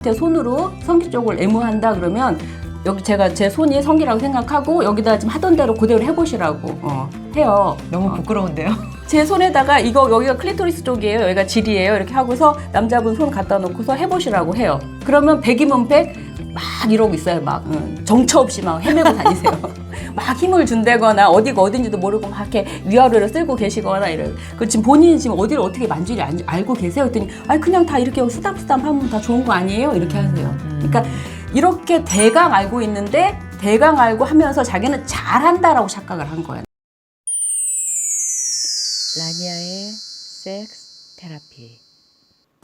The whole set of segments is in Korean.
제 손으로 성기 쪽을 애무한다 그러면 여기 제가 제 손이 성기라고 생각하고 여기다 지금 하던 대로 그대로 해보시라고 해요. 너무 부끄러운데요? 제 손에다가 이거 여기가 클리토리스 쪽이에요. 여기가 질이에요. 이렇게 하고서 남자분 손 갖다 놓고서 해보시라고 해요. 그러면 100이면 100 막 이러고 있어요. 막 정처 없이 막 헤매고 다니세요. 막 힘을 준다거나 어디가 어딘지도 모르고 막 이렇게 위아래로 쓸고 계시거나 이래요. 그 지금 본인이 지금 어디를 어떻게 만질지 알고 계세요? 했더니 아니 그냥 다 이렇게 쓰담쓰담 하면 다 좋은 거 아니에요? 이렇게 하세요. 그러니까 이렇게 대강 알고 있는데 대강 알고 하면서 자기는 잘한다라고 착각을 한 거예요. 라니아의 섹스 테라피.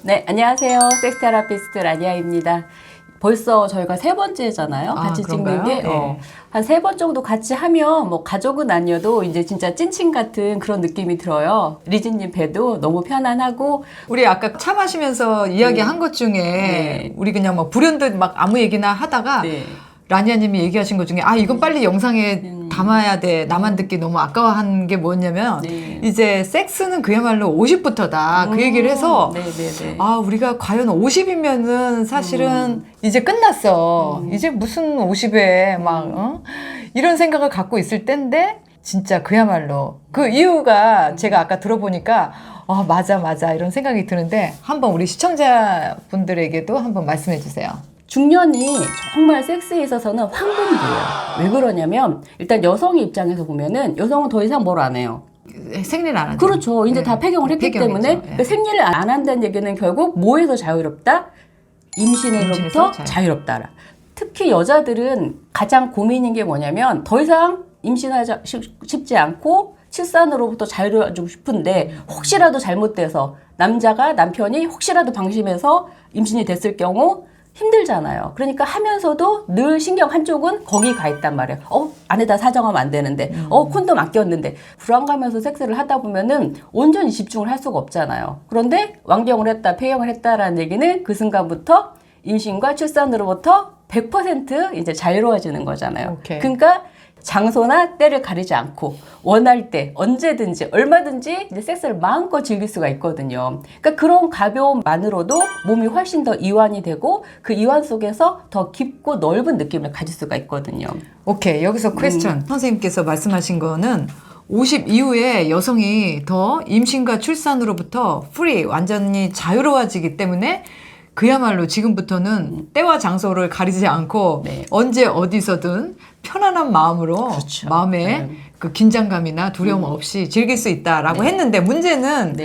네, 안녕하세요. 섹스 테라피스트 라니아입니다. 벌써 저희가 3번째잖아요. 같이 찍는 게. 네. 한 3번 정도 같이 하면 뭐 가족은 아니어도 이제 진짜 찐친 같은 그런 느낌이 들어요. 리즈님 배도 너무 편안하고. 우리 아까 차 마시면서 이야기한 것 중에 우리 그냥 막 불현듯 막 아무 얘기나 하다가 라니아님이 얘기하신 것 중에 이건 빨리 영상에 담아야 돼. 나만 듣기 너무 아까워한 게 뭐냐면 이제 섹스는 그야말로 50부터다. 그 얘기를 해서 우리가 과연 50이면은 사실은 이제 끝났어. 이제 무슨 50에 막 이런 생각을 갖고 있을 때인데 진짜 그야말로 그 이유가 제가 아까 들어보니까 맞아 이런 생각이 드는데 한번 우리 시청자분들에게도 한번 말씀해 주세요. 중년이 정말 섹스에 있어서는 황금기예요. 왜 그러냐면 일단 여성의 입장에서 보면은 여성은 더 이상 뭘 안 해요. 생리를 안 하죠. 그렇죠. 이제 다 폐경을 했기 때문에 그러니까 생리를 안 한다는 얘기는 결국 뭐에서 자유롭다? 임신에서부터 자유롭다. 특히 여자들은 가장 고민인 게 뭐냐면 더 이상 임신하지 싶지 않고 출산으로부터 자유로워지고 싶은데 혹시라도 잘못돼서 남편이 혹시라도 방심해서 임신이 됐을 경우 힘들잖아요. 그러니까 하면서도 늘 신경 한쪽은 거기 가 있단 말이에요. 안에다 사정하면 안 되는데, 콘돔 아꼈는데, 불안감에서 섹스를 하다 보면은 온전히 집중을 할 수가 없잖아요. 그런데 완경을 했다, 폐경을 했다라는 얘기는 그 순간부터 임신과 출산으로부터 100% 이제 자유로워지는 거잖아요. 그러니까 장소나 때를 가리지 않고 원할 때 언제든지 얼마든지 이제 섹스를 마음껏 즐길 수가 있거든요. 그러니까 그런 가벼움만으로도 몸이 훨씬 더 이완이 되고 그 이완 속에서 더 깊고 넓은 느낌을 가질 수가 있거든요. 오케이. 여기서 퀘스천. 선생님께서 말씀하신 거는 50 이후에 여성이 더 임신과 출산으로부터 프리, 완전히 자유로워지기 때문에 그야말로 지금부터는 때와 장소를 가리지 않고 언제 어디서든 편안한 마음으로 마음에 그 긴장감이나 두려움 없이 즐길 수 있다라고 했는데 문제는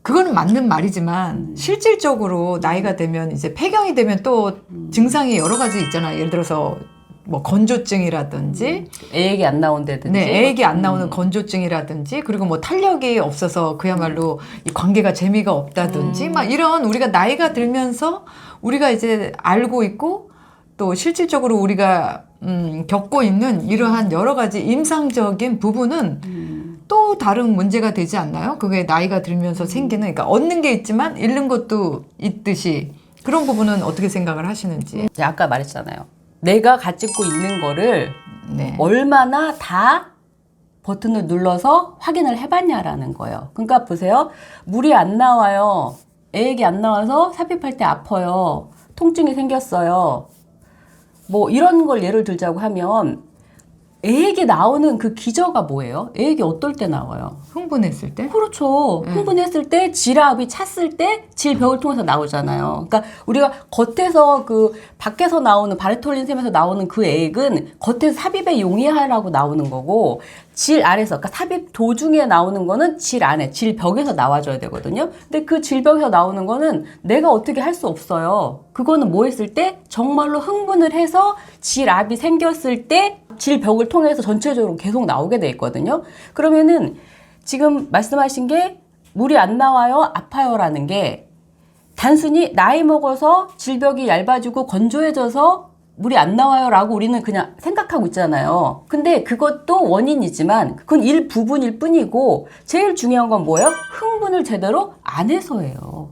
그거는 맞는 말이지만 실질적으로 나이가 되면 이제 폐경이 되면 또 증상이 여러 가지 있잖아요. 예를 들어서 뭐 건조증이라든지 애액이 안 나온다든지 애액이 안 나오는 건조증이라든지 그리고 뭐 탄력이 없어서 그야말로 이 관계가 재미가 없다든지 막 이런 우리가 나이가 들면서 우리가 이제 알고 있고 또 실질적으로 우리가 겪고 있는 이러한 여러 가지 임상적인 부분은 또 다른 문제가 되지 않나요? 그게 나이가 들면서 생기는 그러니까 얻는 게 있지만 잃는 것도 있듯이 그런 부분은 어떻게 생각을 하시는지. 아까 말했잖아요. 내가 가지고 있는 거를 얼마나 다 버튼을 눌러서 확인을 해봤냐라는 거예요. 그러니까 보세요. 물이 안 나와요. 애액이 안 나와서 삽입할 때 아파요. 통증이 생겼어요. 뭐 이런 걸 예를 들자고 하면 애액이 나오는 그 기저가 뭐예요? 애액이 어떨 때 나와요? 흥분했을 때? 그렇죠. 흥분했을 때, 질압이 찼을 때, 질벽을 통해서 나오잖아요. 그러니까 우리가 겉에서 밖에서 나오는 바레톨린 샘에서 나오는 그 애액은 겉에서 삽입에 용이하라고 나오는 거고, 질 아래서, 그러니까 삽입 도중에 나오는 거는 질 안에, 질벽에서 나와줘야 되거든요. 근데 그 질벽에서 나오는 거는 내가 어떻게 할 수 없어요. 그거는 뭐 했을 때? 정말로 흥분을 해서 질압이 생겼을 때 질벽을 통해서 전체적으로 계속 나오게 돼 있거든요. 그러면은 지금 말씀하신 게 물이 안 나와요, 아파요라는 게 단순히 나이 먹어서 질벽이 얇아지고 건조해져서 물이 안 나와요라고 우리는 그냥 생각하고 있잖아요. 근데 그것도 원인이지만 그건 일부분일 뿐이고 제일 중요한 건 뭐예요? 흥분을 제대로 안 해서예요.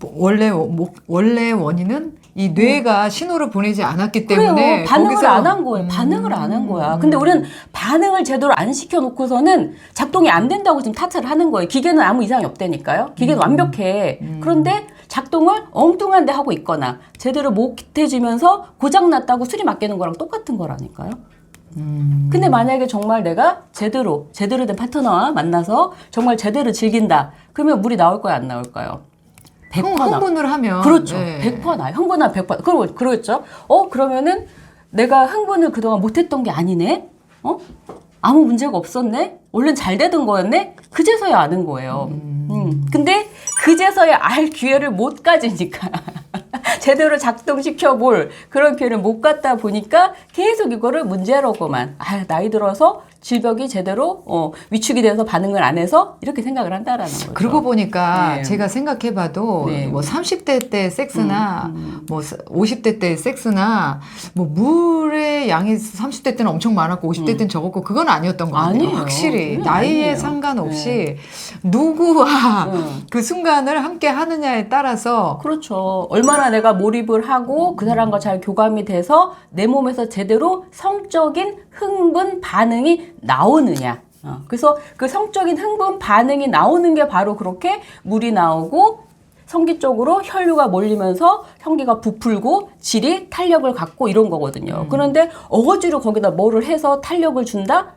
원래 원인은 이 뇌가 신호를 보내지 않았기 때문에 그래요. 반응을 안 한 거예요. 반응을 안 한 거야. 근데 우리는 반응을 제대로 안 시켜놓고서는 작동이 안 된다고 지금 탓을 하는 거예요. 기계는 아무 이상이 없다니까요. 기계는 완벽해. 그런데 작동을 엉뚱한 데 하고 있거나 제대로 못해지면서 고장났다고 수리 맡기는 거랑 똑같은 거라니까요. 근데 만약에 정말 내가 제대로 된 파트너와 만나서 정말 제대로 즐긴다. 그러면 물이 나올까요? 안 나올까요? 100% 흥분을 하면. 그렇죠. 네. 100% 나요. 흥분하면 100%. 그러겠죠. 그러면은 내가 흥분을 그동안 못했던 게 아니네? 아무 문제가 없었네? 원래는 잘 되던 거였네? 그제서야 아는 거예요. 근데 그제서야 알 기회를 못 가지니까. 제대로 작동시켜 볼 그런 기회를 못 갖다 보니까 계속 이거를 문제로고만 나이 들어서 질벽이 제대로 위축이 돼서 반응을 안 해서 이렇게 생각을 한다라는 거죠. 그러고 보니까 네. 제가 생각해봐도 네. 뭐 30대 때 섹스나 뭐 50대 때 섹스나 뭐 물의 양이 30대 때는 엄청 많았고 50대 때는 적었고 그건 아니었던 것 같아요. 아니에요. 확실히 네, 나이에 아니에요. 상관없이 누구와 그 순간을 함께 하느냐에 따라서 그렇죠. 얼마나 내가 몰입을 하고 그 사람과 잘 교감이 돼서 내 몸에서 제대로 성적인 흥분 반응이 나오느냐. 그래서 그 성적인 흥분 반응이 나오는 게 바로 그렇게 물이 나오고 성기 쪽으로 혈류가 몰리면서 성기가 부풀고 질이 탄력을 갖고 이런 거거든요. 그런데 어거지로 거기다 뭐를 해서 탄력을 준다?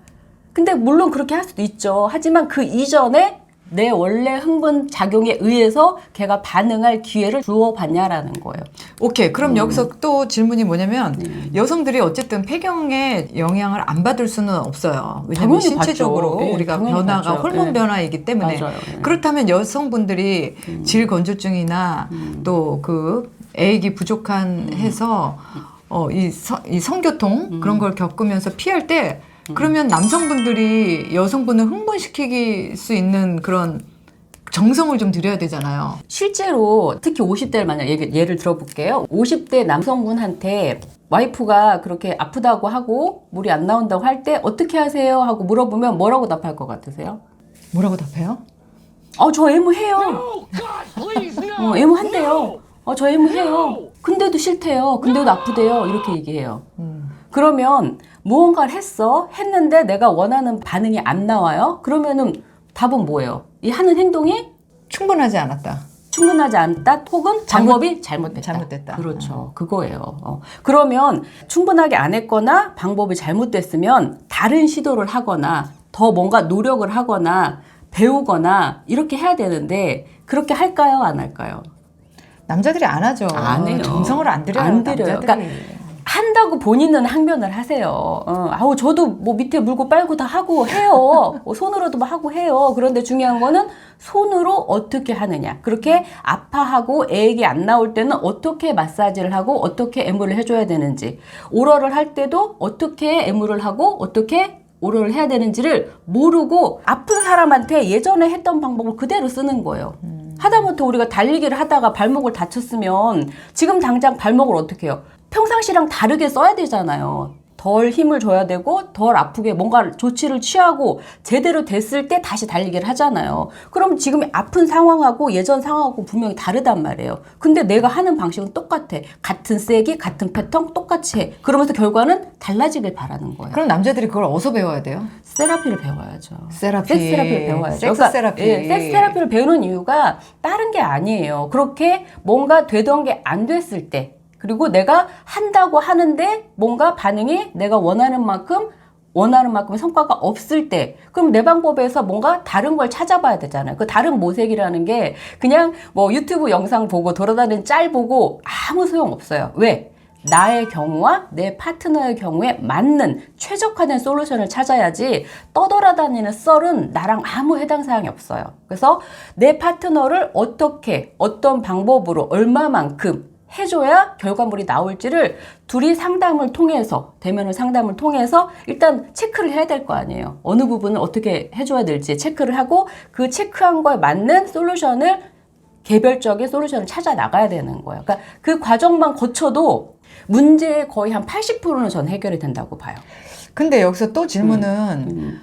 근데 물론 그렇게 할 수도 있죠. 하지만 그 이전에 내 원래 흥분 작용에 의해서 걔가 반응할 기회를 주어봤냐라는 거예요. 오케이. 그럼 여기서 또 질문이 뭐냐면 여성들이 어쨌든 폐경의 영향을 안 받을 수는 없어요. 왜냐하면 당연히 신체적으로 받죠. 우리가 당연히 변화가 받죠. 호르몬 네. 변화이기 때문에 맞아요. 그렇다면 여성분들이 질 건조증이나 또 그 애기 부족한 해서 이 성교통 그런 걸 겪으면서 피할 때 그러면 남성분들이 여성분을 흥분시키기 수 있는 그런 정성을 좀 들여야 되잖아요. 실제로 특히 50대를 만약 예를 들어볼게요. 50대 남성분한테 와이프가 그렇게 아프다고 하고 물이 안 나온다고 할 때 어떻게 하세요? 하고 물어보면 뭐라고 답할 것 같으세요? 뭐라고 답해요? 저 애무해요. 애무한대요. 저 애무해요. 근데도 싫대요. 근데도 아프대요. 이렇게 얘기해요. 그러면 무언가를 했는데 내가 원하는 반응이 안 나와요? 그러면은 답은 뭐예요? 이 하는 행동이 충분하지 않았다. 충분하지 않다 혹은 방법이 잘못됐다. 그렇죠. 그거예요. 그러면 충분하게 안 했거나 방법이 잘못됐으면 다른 시도를 하거나 더 뭔가 노력을 하거나 배우거나 이렇게 해야 되는데 그렇게 할까요? 안 할까요? 남자들이 안 하죠. 안 해요. 정성을 안 들여요. 안 들여요. 남자들이. 그러니까 한다고 본인은 항변을 하세요. 저도 뭐 밑에 물고 빨고 다 하고 해요. 손으로도 하고 해요. 그런데 중요한 거는 손으로 어떻게 하느냐. 그렇게 아파하고 애기 안 나올 때는 어떻게 마사지를 하고 어떻게 애무를 해줘야 되는지. 오럴을 할 때도 어떻게 애무를 하고 어떻게 오럴을 해야 되는지를 모르고 아픈 사람한테 예전에 했던 방법을 그대로 쓰는 거예요. 하다못해 우리가 달리기를 하다가 발목을 다쳤으면 지금 당장 발목을 어떻게 해요? 평상시랑 다르게 써야 되잖아요. 덜 힘을 줘야 되고 덜 아프게 뭔가 조치를 취하고 제대로 됐을 때 다시 달리기를 하잖아요. 그럼 지금 아픈 상황하고 예전 상황하고 분명히 다르단 말이에요. 근데 내가 하는 방식은 똑같아. 같은 세기, 같은 패턴 똑같이 해. 그러면서 결과는 달라지길 바라는 거예요. 그럼 남자들이 그걸 어디서 배워야 돼요? 세라피를 배워야죠. 세라피. 섹스 세라피를 배워야죠. 섹스 세라피. 섹스 세라피를 배우는 이유가 다른 게 아니에요. 그렇게 뭔가 되던 게 안 됐을 때 그리고 내가 한다고 하는데 뭔가 반응이 내가 원하는 만큼의 성과가 없을 때 그럼 내 방법에서 뭔가 다른 걸 찾아봐야 되잖아요. 그 다른 모색이라는 게 그냥 뭐 유튜브 영상 보고 돌아다니는 짤 보고 아무 소용 없어요. 왜? 나의 경우와 내 파트너의 경우에 맞는 최적화된 솔루션을 찾아야지 떠돌아다니는 썰은 나랑 아무 해당 사항이 없어요. 그래서 내 파트너를 어떻게 어떤 방법으로 얼마만큼 해줘야 결과물이 나올지를 둘이 상담을 통해서 대면을 상담을 통해서 일단 체크를 해야 될 거 아니에요. 어느 부분을 어떻게 해줘야 될지 체크를 하고 그 체크한 거에 맞는 솔루션을 개별적인 솔루션을 찾아 나가야 되는 거예요. 그러니까 그 과정만 거쳐도 문제의 거의 한 80%는 전 해결이 된다고 봐요. 근데 여기서 또 질문은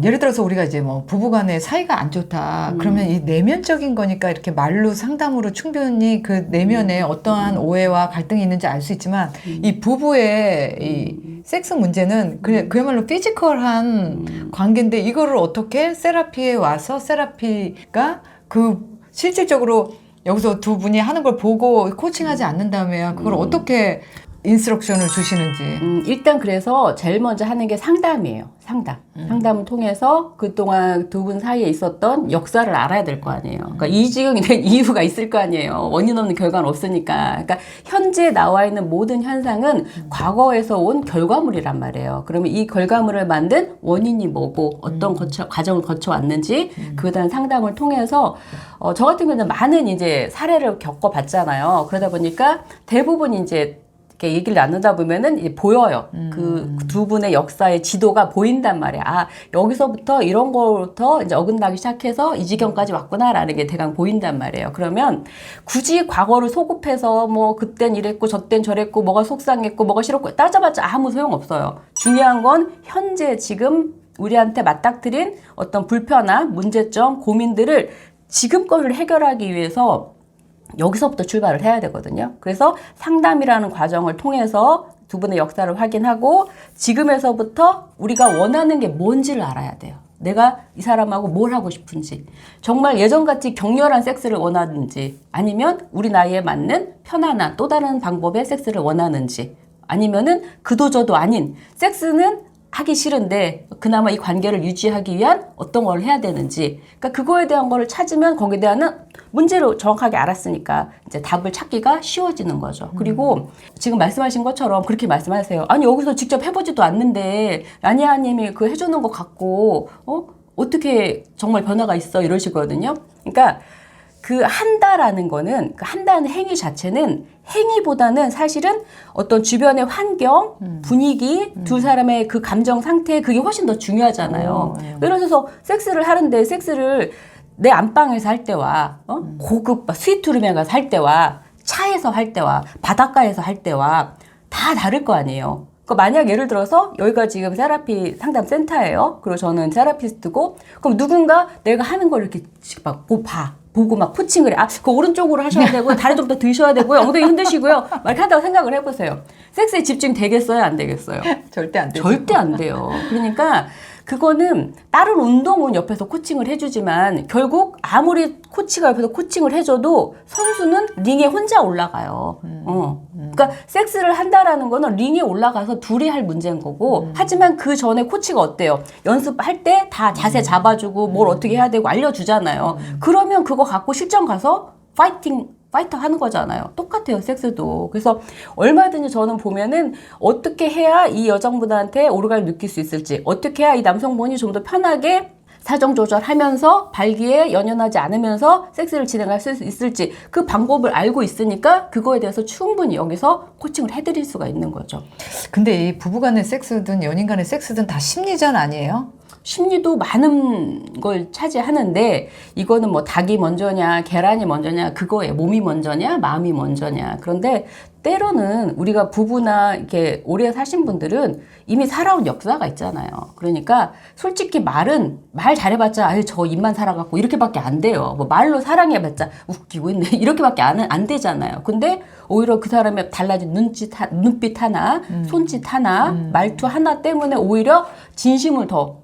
예를 들어서 우리가 이제 뭐 부부간에 사이가 안 좋다. 그러면 이 내면적인 거니까 이렇게 말로 상담으로 충분히 그 내면에 어떠한 오해와 갈등이 있는지 알 수 있지만 이 부부의 이 섹스 문제는 그야말로 피지컬한 관계인데 이거를 어떻게 세라피에 와서 세라피가 그 실질적으로 여기서 두 분이 하는 걸 보고 코칭하지 않는다면 그걸 어떻게 인스트럭션을 주시는지. 일단 그래서 제일 먼저 하는 게 상담이에요. 상담. 상담을 통해서 그동안 두 분 사이에 있었던 역사를 알아야 될 거 아니에요. 그러니까 이 지경이 된 이유가 있을 거 아니에요. 원인 없는 결과는 없으니까. 그러니까 현재 나와 있는 모든 현상은 과거에서 온 결과물이란 말이에요. 그러면 이 결과물을 만든 원인이 뭐고 어떤 과정을 거쳐왔는지 그에 대한 상담을 통해서 저 같은 경우는 많은 이제 사례를 겪어봤잖아요. 그러다 보니까 대부분 이제 이렇게 얘기를 나누다 보면은 이제 보여요. 그 두 분의 역사의 지도가 보인단 말이야. 아, 여기서부터 이런 거부터 이제 어긋나기 시작해서 이 지경까지 왔구나라는 게 대강 보인단 말이에요. 그러면 굳이 과거를 소급해서 뭐 그땐 이랬고 저땐 저랬고 뭐가 속상했고 뭐가 싫었고 따져봤자 아무 소용없어요. 중요한 건 현재 지금 우리한테 맞닥뜨린 어떤 불편함, 문제점, 고민들을 지금 거를 해결하기 위해서 여기서부터 출발을 해야 되거든요. 그래서 상담이라는 과정을 통해서 두 분의 역사를 확인하고 지금에서부터 우리가 원하는 게 뭔지를 알아야 돼요. 내가 이 사람하고 뭘 하고 싶은지, 정말 예전같이 격렬한 섹스를 원하는지, 아니면 우리 나이에 맞는 편안한 또 다른 방법의 섹스를 원하는지, 아니면은 그도저도 아닌 섹스는 하기 싫은데 그나마 이 관계를 유지하기 위한 어떤 걸 해야 되는지, 그러니까 그거에 대한 거를 찾으면 거기에 대한 문제를 정확하게 알았으니까 이제 답을 찾기가 쉬워지는 거죠. 그리고 지금 말씀하신 것처럼 그렇게 말씀하세요. 아니 여기서 직접 해보지도 않는데 라니아님이 그 해주는 것 같고 어떻게 정말 변화가 있어 이러시거든요. 그러니까 그 한다라는 거는, 그 한다는 행위 자체는 행위보다는 사실은 어떤 주변의 환경, 분위기, 두 사람의 그 감정 상태, 그게 훨씬 더 중요하잖아요. 예를 들어서 섹스를 하는데 섹스를 내 안방에서 할 때와 고급 스위트룸에 가서 할 때와 차에서 할 때와 바닷가에서 할 때와 다 다를 거 아니에요. 그러니까 만약 예를 들어서 여기가 지금 세라피 상담 센터예요. 그리고 저는 세라피스트고, 그럼 누군가 내가 하는 걸 이렇게 막 보고 막 코칭을 해. 아, 그 오른쪽으로 하셔야 되고 다리 좀 더 드셔야 되고요. 엉덩이 흔드시고요. 막 이렇게 하다가 생각을 해보세요. 섹스에 집중 되겠어요? 안 되겠어요? 절대 안 되죠. 절대 안 돼요. 그러니까 그거는 다른 운동은 옆에서 코칭을 해주지만 결국 아무리 코치가 옆에서 코칭을 해줘도 선수는 링에 혼자 올라가요. 그러니까 섹스를 한다라는 거는 링에 올라가서 둘이 할 문제인 거고, 하지만 그 전에 코치가 어때요? 연습할 때 다 자세 잡아주고 뭘 어떻게 해야 되고 알려주잖아요. 그러면 그거 갖고 실전 가서 파이터 하는 거잖아요. 똑같아요, 섹스도. 그래서 얼마든지 저는 보면은 어떻게 해야 이 여성분한테 오르가를 느낄 수 있을지, 어떻게 해야 이 남성분이 좀 더 편하게 사정 조절하면서 발기에 연연하지 않으면서 섹스를 진행할 수 있을지, 그 방법을 알고 있으니까 그거에 대해서 충분히 여기서 코칭을 해드릴 수가 있는 거죠. 근데 이 부부간의 섹스든 연인 간의 섹스든 다 심리전 아니에요? 심리도 많은 걸 차지하는데, 이거는 뭐 닭이 먼저냐 계란이 먼저냐 그거예요. 몸이 먼저냐 마음이 먼저냐. 그런데 때로는 우리가 부부나 이렇게 오래 사신 분들은 이미 살아온 역사가 있잖아요. 그러니까 솔직히 말 잘해봤자 아유 저 입만 살아갖고 이렇게밖에 안 돼요. 뭐 말로 사랑해봤자 웃기고 있네 이렇게밖에 안 되잖아요. 근데 오히려 그 사람의 달라진 눈빛 하나, 손짓 하나, 말투 하나 때문에 오히려 진심을 더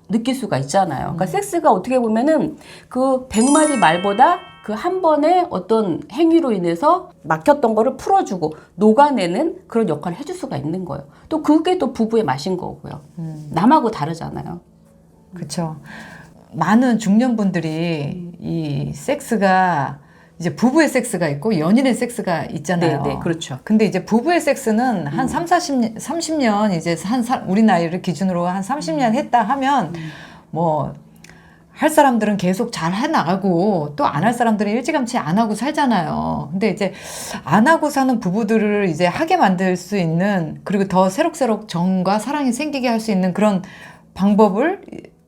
느낄 수가 있잖아요. 그러니까 섹스가 어떻게 보면은 그 100마디 말보다 그 한 번의 어떤 행위로 인해서 막혔던 거를 풀어주고 녹아내는 그런 역할을 해줄 수가 있는 거예요. 또 그게 또 부부의 맛인 거고요. 남하고 다르잖아요. 그렇죠. 많은 중년분들이 이 섹스가 이제 부부의 섹스가 있고 연인의 섹스가 있잖아요. 네, 그렇죠. 근데 이제 부부의 섹스는 한 30년 이제 우리 나이를 기준으로 한 30년 했다 하면 뭐 할 사람들은 계속 잘 해나가고 또 안 할 사람들은 일찌감치 안 하고 살잖아요. 근데 이제 안 하고 사는 부부들을 이제 하게 만들 수 있는, 그리고 더 새록새록 정과 사랑이 생기게 할 수 있는 그런 방법을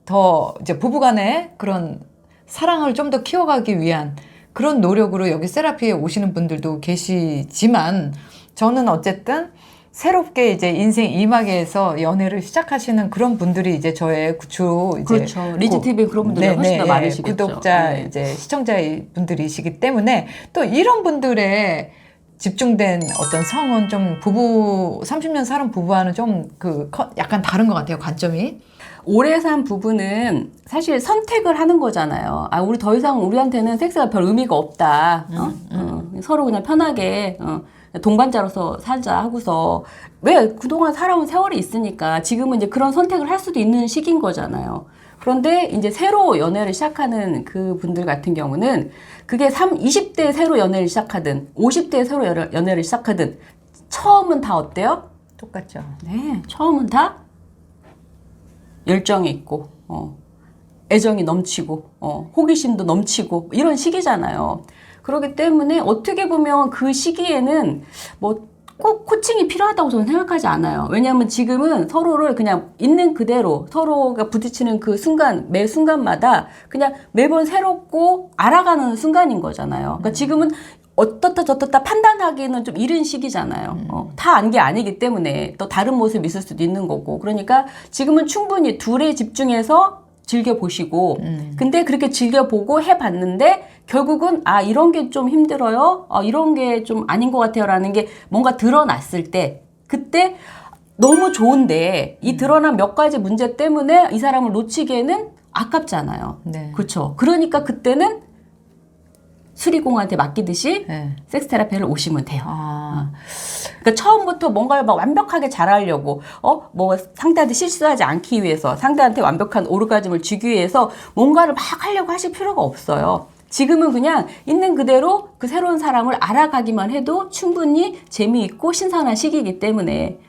더 이제 부부간의 그런 사랑을 좀 더 키워가기 위한 그런 노력으로 여기 세라피에 오시는 분들도 계시지만, 저는 어쨌든 새롭게 이제 인생 2막에서 연애를 시작하시는 그런 분들이 이제 저의 주로 이제 그렇죠. 리즈 TV 그런 분들이 훨씬 더 많으시겠죠. 구독자 이제 시청자 분들이시기 때문에 또 이런 분들의 집중된 어떤 성은 좀 부부 30년 살은 부부와는 좀 약간 다른 것 같아요, 관점이. 오래 산 부부는 사실 선택을 하는 거잖아요. 아, 우리 더 이상 우리한테는 섹스가 별 의미가 없다. 서로 그냥 편하게 동반자로서 살자 하고서 왜 그동안 살아온 세월이 있으니까 지금은 이제 그런 선택을 할 수도 있는 시기인 거잖아요. 그런데 이제 새로 연애를 시작하는 그 분들 같은 경우는 그게 20대 새로 연애를 시작하든 50대 새로 연애를 시작하든 처음은 다 어때요? 똑같죠. 네, 처음은 다 열정이 있고 애정이 넘치고 호기심도 넘치고 이런 시기잖아요. 그렇기 때문에 어떻게 보면 그 시기에는 뭐 꼭 코칭이 필요하다고 저는 생각하지 않아요. 왜냐하면 지금은 서로를 그냥 있는 그대로 서로가 부딪히는 그 순간, 매 순간마다 그냥 매번 새롭고 알아가는 순간인 거잖아요. 그러니까 지금은 어떻다 저떻다 판단하기는 좀 이른 시기잖아요. 다 안 게 아니기 때문에 또 다른 모습이 있을 수도 있는 거고. 그러니까 지금은 충분히 둘에 집중해서 즐겨보시고 근데 그렇게 즐겨보고 해봤는데 결국은 아 이런 게 좀 힘들어요. 이런 게 좀 아닌 것 같아요 라는 게 뭔가 드러났을 때 그때 너무 좋은데 이 드러난 몇 가지 문제 때문에 이 사람을 놓치기에는 아깝잖아요. 네. 그렇죠. 그러니까 그때는 수리공한테 맡기듯이 네. 섹스 테라피를 오시면 돼요. 그러니까 처음부터 뭔가를 막 완벽하게 잘하려고 뭐 상대한테 실수하지 않기 위해서 상대한테 완벽한 오르가즘을 주기 위해서 뭔가를 막 하려고 하실 필요가 없어요. 지금은 그냥 있는 그대로 그 새로운 사람을 알아가기만 해도 충분히 재미있고 신선한 시기이기 때문에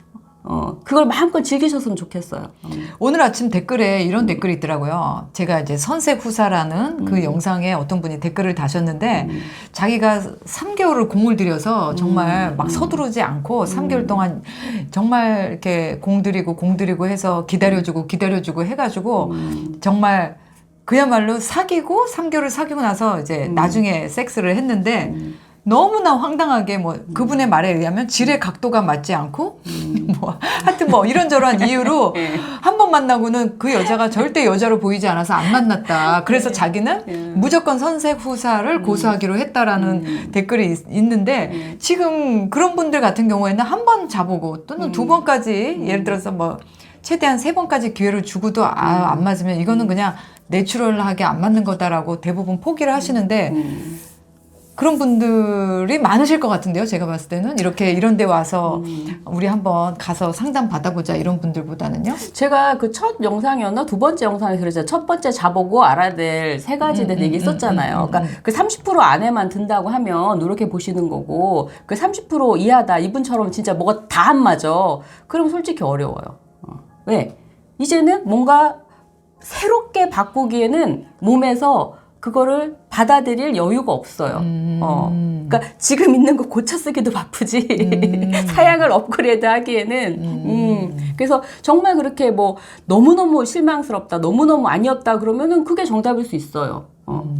그걸 마음껏 즐기셨으면 좋겠어요. 오늘 아침 댓글에 이런 댓글이 있더라고요. 제가 이제 선색후사라는 그 영상에 어떤 분이 댓글을 다셨는데 자기가 3개월을 공을 들여서 정말 막 서두르지 않고 3개월 동안 정말 이렇게 공들이고 해서 기다려주고 해가지고 정말 그야말로 사귀고 3개월을 사귀고 나서 이제 나중에 섹스를 했는데 너무나 황당하게 뭐 그분의 말에 의하면 질의 각도가 맞지 않고 뭐 하여튼 뭐 이런저런 이유로 한 번 만나고는 그 여자가 절대 여자로 보이지 않아서 안 만났다. 그래서 자기는 무조건 선색 후사를 고수하기로 했다라는 댓글이 있는데 지금 그런 분들 같은 경우에는 한 번 자보고 또는 2번까지 예를 들어서 뭐 최대한 3번까지 기회를 주고도 안 맞으면 이거는 그냥 내추럴하게 안 맞는 거다라고 대부분 포기를 하시는데 그런 분들이 많으실 것 같은데요. 제가 봤을 때는 이렇게 이런 데 와서 우리 한번 가서 상담 받아보자 이런 분들보다는요. 제가 그 첫 영상이었나 2번째 영상에 그랬잖아요. 첫 번째 자보고 알아야 될 3가지에 대한 얘기 있었잖아요. 그러니까 그 30% 안에만 든다고 하면 노력해 보시는 거고 그 30% 이하다 이분처럼 진짜 뭐가 다 안 맞아. 그럼 솔직히 어려워요. 왜? 이제는 뭔가 새롭게 바꾸기에는 몸에서 그거를 받아들일 여유가 없어요. 그러니까 지금 있는 거 고쳐 쓰기도 바쁘지. 사양을 업그레이드 하기에는. 그래서 정말 그렇게 뭐 너무너무 실망스럽다, 너무너무 아니었다 그러면은 그게 정답일 수 있어요.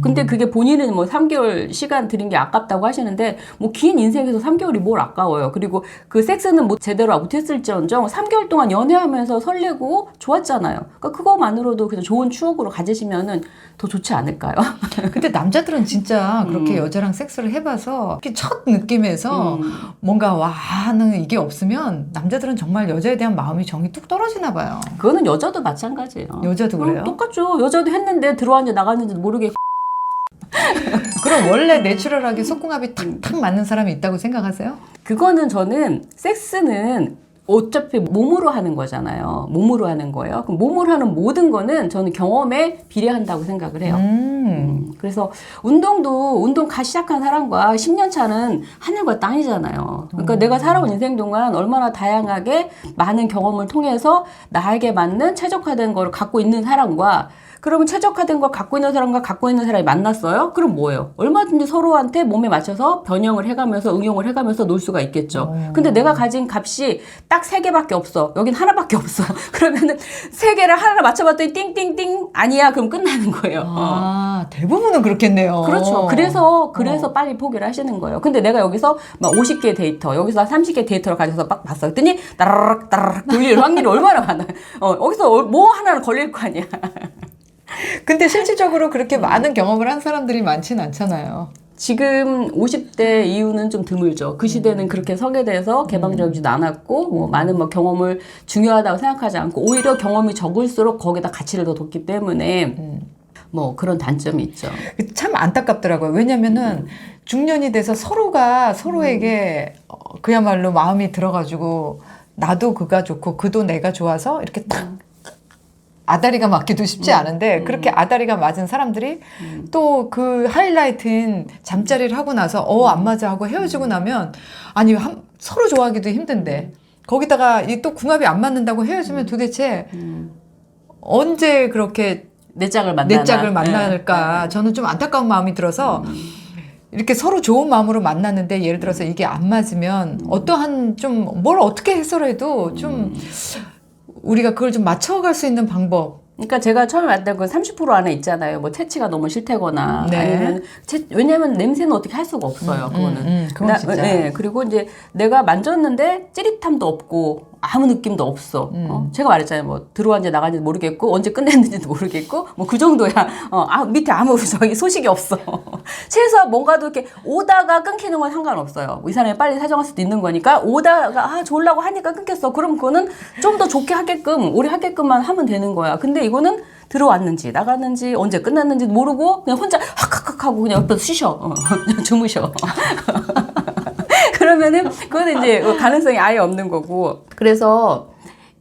근데 그게 본인은 뭐 3개월 시간 들인 게 아깝다고 하시는데 뭐 긴 인생에서 3개월이 뭘 아까워요. 그리고 그 섹스는 뭐 제대로 못했을지언정 3개월 동안 연애하면서 설레고 좋았잖아요. 그러니까 그거만으로도 그냥 좋은 추억으로 가지시면은 더 좋지 않을까요? 근데 남자들은 진짜 그렇게 여자랑 섹스를 해봐서 이렇게 첫 느낌에서 뭔가 와 하는 이게 없으면 남자들은 정말 여자에 대한 마음이 정이 뚝 떨어지나 봐요. 그거는 여자도 마찬가지예요. 여자도 그래요? 똑같죠. 여자도 했는데 들어왔는지 나갔는지도 모르게 그럼 원래 내추럴하게 속궁합이 탁탁 맞는 사람이 있다고 생각하세요? 그거는 저는 섹스는 어차피 몸으로 하는 거잖아요. 몸으로 하는 거예요. 그럼 몸으로 하는 모든 거는 저는 경험에 비례한다고 생각을 해요. 그래서 운동 시작한 사람과 10년 차는 하늘과 땅이잖아요. 그러니까 내가 살아온 인생 동안 얼마나 다양하게 많은 경험을 통해서 나에게 맞는 최적화된 걸 갖고 있는 사람과 그러면 최적화된 걸 갖고 있는 사람과 갖고 있는 사람이 만났어요? 그럼 뭐예요? 얼마든지 서로한테 몸에 맞춰서 변형을 해가면서 응용을 해가면서 놀 수가 있겠죠. 근데 내가 가진 값이 딱 3개밖에 없어. 여긴 하나밖에 없어. 그러면은 3개를 하나 맞춰봤더니 띵띵띵 아니야. 그럼 끝나는 거예요. 대부분은 그렇겠네요. 그렇죠. 그래서 빨리 포기를 하시는 거예요. 근데 내가 여기서 막 50개 데이터, 여기서 30개 데이터를 가져서 막 봤어. 그랬더니 따라락 돌릴 확률이 얼마나 많아요. 여기서 뭐 하나는 걸릴 거 아니야. 근데 실질적으로 그렇게 많은 경험을 한 사람들이 많지는 않잖아요. 지금 50대 이후는 좀 드물죠. 그 시대는 그렇게 서게 돼서 개방적이지도 않았고 뭐 많은 뭐 경험을 중요하다고 생각하지 않고 오히려 경험이 적을수록 거기다 가치를 더 뒀기 때문에 뭐 그런 단점이 있죠. 참 안타깝더라고요. 왜냐면은 중년이 돼서 서로가 서로에게 그야말로 마음이 들어가지고 나도 그가 좋고 그도 내가 좋아서 이렇게 딱 아다리가 맞기도 쉽지 않은데 그렇게 아다리가 맞은 사람들이 또 그 하이라이트인 잠자리를 하고 나서 안 맞아 하고 헤어지고 나면 아니 서로 좋아하기도 힘든데 거기다가 이 또 궁합이 안 맞는다고 헤어지면 도대체 언제 그렇게 내 짝을 만날까. 네. 저는 좀 안타까운 마음이 들어서 이렇게 서로 좋은 마음으로 만났는데 예를 들어서 이게 안 맞으면 어떠한 좀 뭘 어떻게 해서라도 좀 우리가 그걸 좀 맞춰갈 수 있는 방법. 그러니까 제가 처음에 말했던 그 30% 안에 있잖아요. 뭐 채취가 너무 싫다거나 네. 아니면 왜냐면 냄새는 어떻게 할 수가 없어요. 그거는. 그건 진짜. 네. 그리고 이제 내가 만졌는데 찌릿함도 없고 아무 느낌도 없어. 제가 말했잖아요. 뭐 들어왔는지 나간지도 모르겠고 언제 끝냈는지도 모르겠고 뭐 그 정도야. 밑에 아무 저기 소식이 없어. 최소한 뭔가도 이렇게 오다가 끊기는 건 상관없어요. 이 사람이 빨리 사정할 수도 있는 거니까 오다가 좋으려고 하니까 끊겼어. 그럼 그거는 좀 더 좋게 하게끔 오래 하게끔만 하면 되는 거야. 근데 이거는 들어왔는지 나갔는지 언제 끝났는지 모르고 그냥 혼자 확확확 하고 그냥 옆에서 쉬셔. 주무셔. 그러면은 그거는 이제 가능성이 아예 없는 거고. 그래서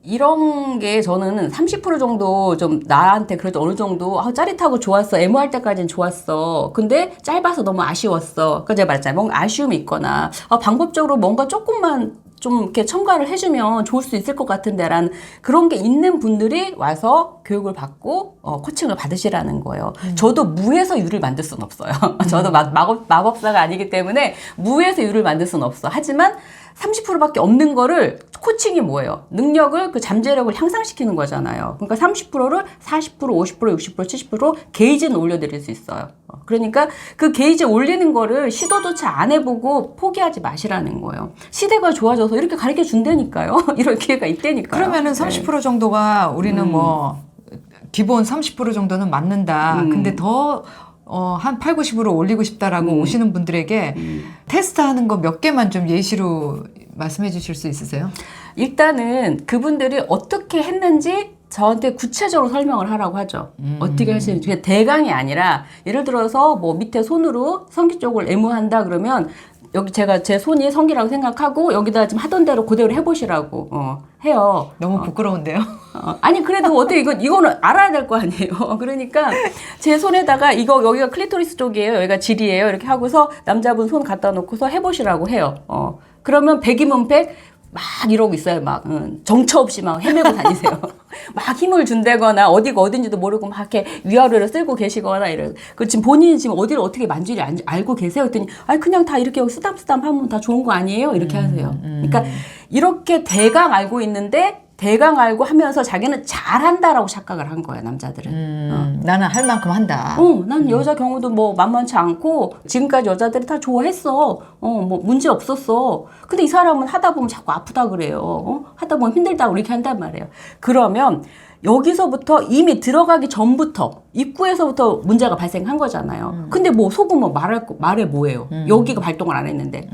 이런 게 저는 30% 정도 좀 나한테 그래도 어느 정도 짜릿하고 좋았어. 애무할 때까지는 좋았어. 근데 짧아서 너무 아쉬웠어. 그러니까 제가 말했잖아요. 뭔가 아쉬움이 있거나 방법적으로 뭔가 조금만 좀 이렇게 첨가를 해주면 좋을 수 있을 것 같은데라는 그런 게 있는 분들이 와서 교육을 받고 코칭을 받으시라는 거예요. 저도 무에서 유를 만들 수는 없어요. 저도 마법사가 아니기 때문에 무에서 유를 만들 수는 없어. 하지만 30%밖에 없는 거를 코칭이 뭐예요? 능력을 그 잠재력을 향상시키는 거잖아요. 그러니까 30%를 40%, 50%, 60%, 70% 게이지는 올려드릴 수 있어요. 그러니까 그 게이지 올리는 거를 시도조차 안 해보고 포기하지 마시라는 거예요. 시대가 좋아져서 이렇게 가르쳐 준다니까요. 이럴 기회가 있다니까요. 그러면은 30% 정도가 우리는 뭐 기본 30% 정도는 맞는다. 근데 더 한 8, 90으로 올리고 싶다라고 오시는 분들에게 테스트하는 거 몇 개만 좀 예시로 말씀해 주실 수 있으세요? 일단은 그분들이 어떻게 했는지 저한테 구체적으로 설명을 하라고 하죠. 어떻게 하시는지. 대강이 아니라 예를 들어서 뭐 밑에 손으로 성기 쪽을 애무한다 그러면 여기 제가 제 손이 성기라고 생각하고 여기다 지금 하던 대로 그대로 해보시라고 해요. 너무 부끄러운데요? 아니 그래도 어떻게 이거는 알아야 될 거 아니에요. 그러니까 제 손에다가 여기가 클리토리스 쪽이에요. 여기가 질이에요. 이렇게 하고서 남자분 손 갖다 놓고서 해보시라고 해요. 그러면 100이면 100 막 이러고 있어요. 막 정처 없이 막 헤매고 다니세요. 막 힘을 준다거나 어디가 어딘지도 모르고 막 이렇게 위아래로 쓸고 계시거나 이래요. 그 지금 본인이 지금 어디를 어떻게 만질지 알고 계세요? 그랬더니 그냥 다 이렇게 쓰담쓰담 하면 다 좋은 거 아니에요? 이렇게 하세요. 그러니까 이렇게 대강 알고 있는데 대강 알고 하면서 자기는 잘한다라고 착각을 한 거야, 남자들은. 나는 할 만큼 한다. 난 여자 경우도 뭐 만만치 않고 지금까지 여자들이 다 좋아했어. 뭐 문제 없었어. 근데 이 사람은 하다 보면 자꾸 아프다 그래요. 하다 보면 힘들다고 이렇게 한단 말이에요. 그러면 여기서부터 이미 들어가기 전부터 입구에서부터 문제가 발생한 거잖아요. 근데 뭐 속으면 말해 뭐예요. 여기가 발동을 안 했는데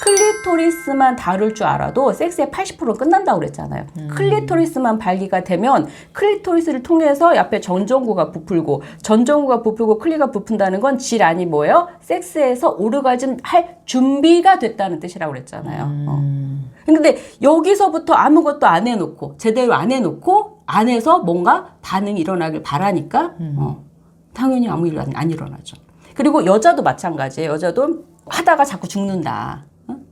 클리토리스만 다룰 줄 알아도 섹스의 80%는 끝난다고 그랬잖아요. 클리토리스만 발기가 되면 클리토리스를 통해서 옆에 전정구가 부풀고 전정구가 부풀고 클리가 부푼다는 건 질 아니 뭐예요? 섹스에서 오르가즘 할 준비가 됐다는 뜻이라고 그랬잖아요. 근데 여기서부터 아무것도 안 해놓고 제대로 안 해놓고 안에서 뭔가 반응이 일어나길 바라니까 당연히 아무 일 안 일어나죠. 그리고 여자도 마찬가지예요. 여자도 하다가 자꾸 죽는다.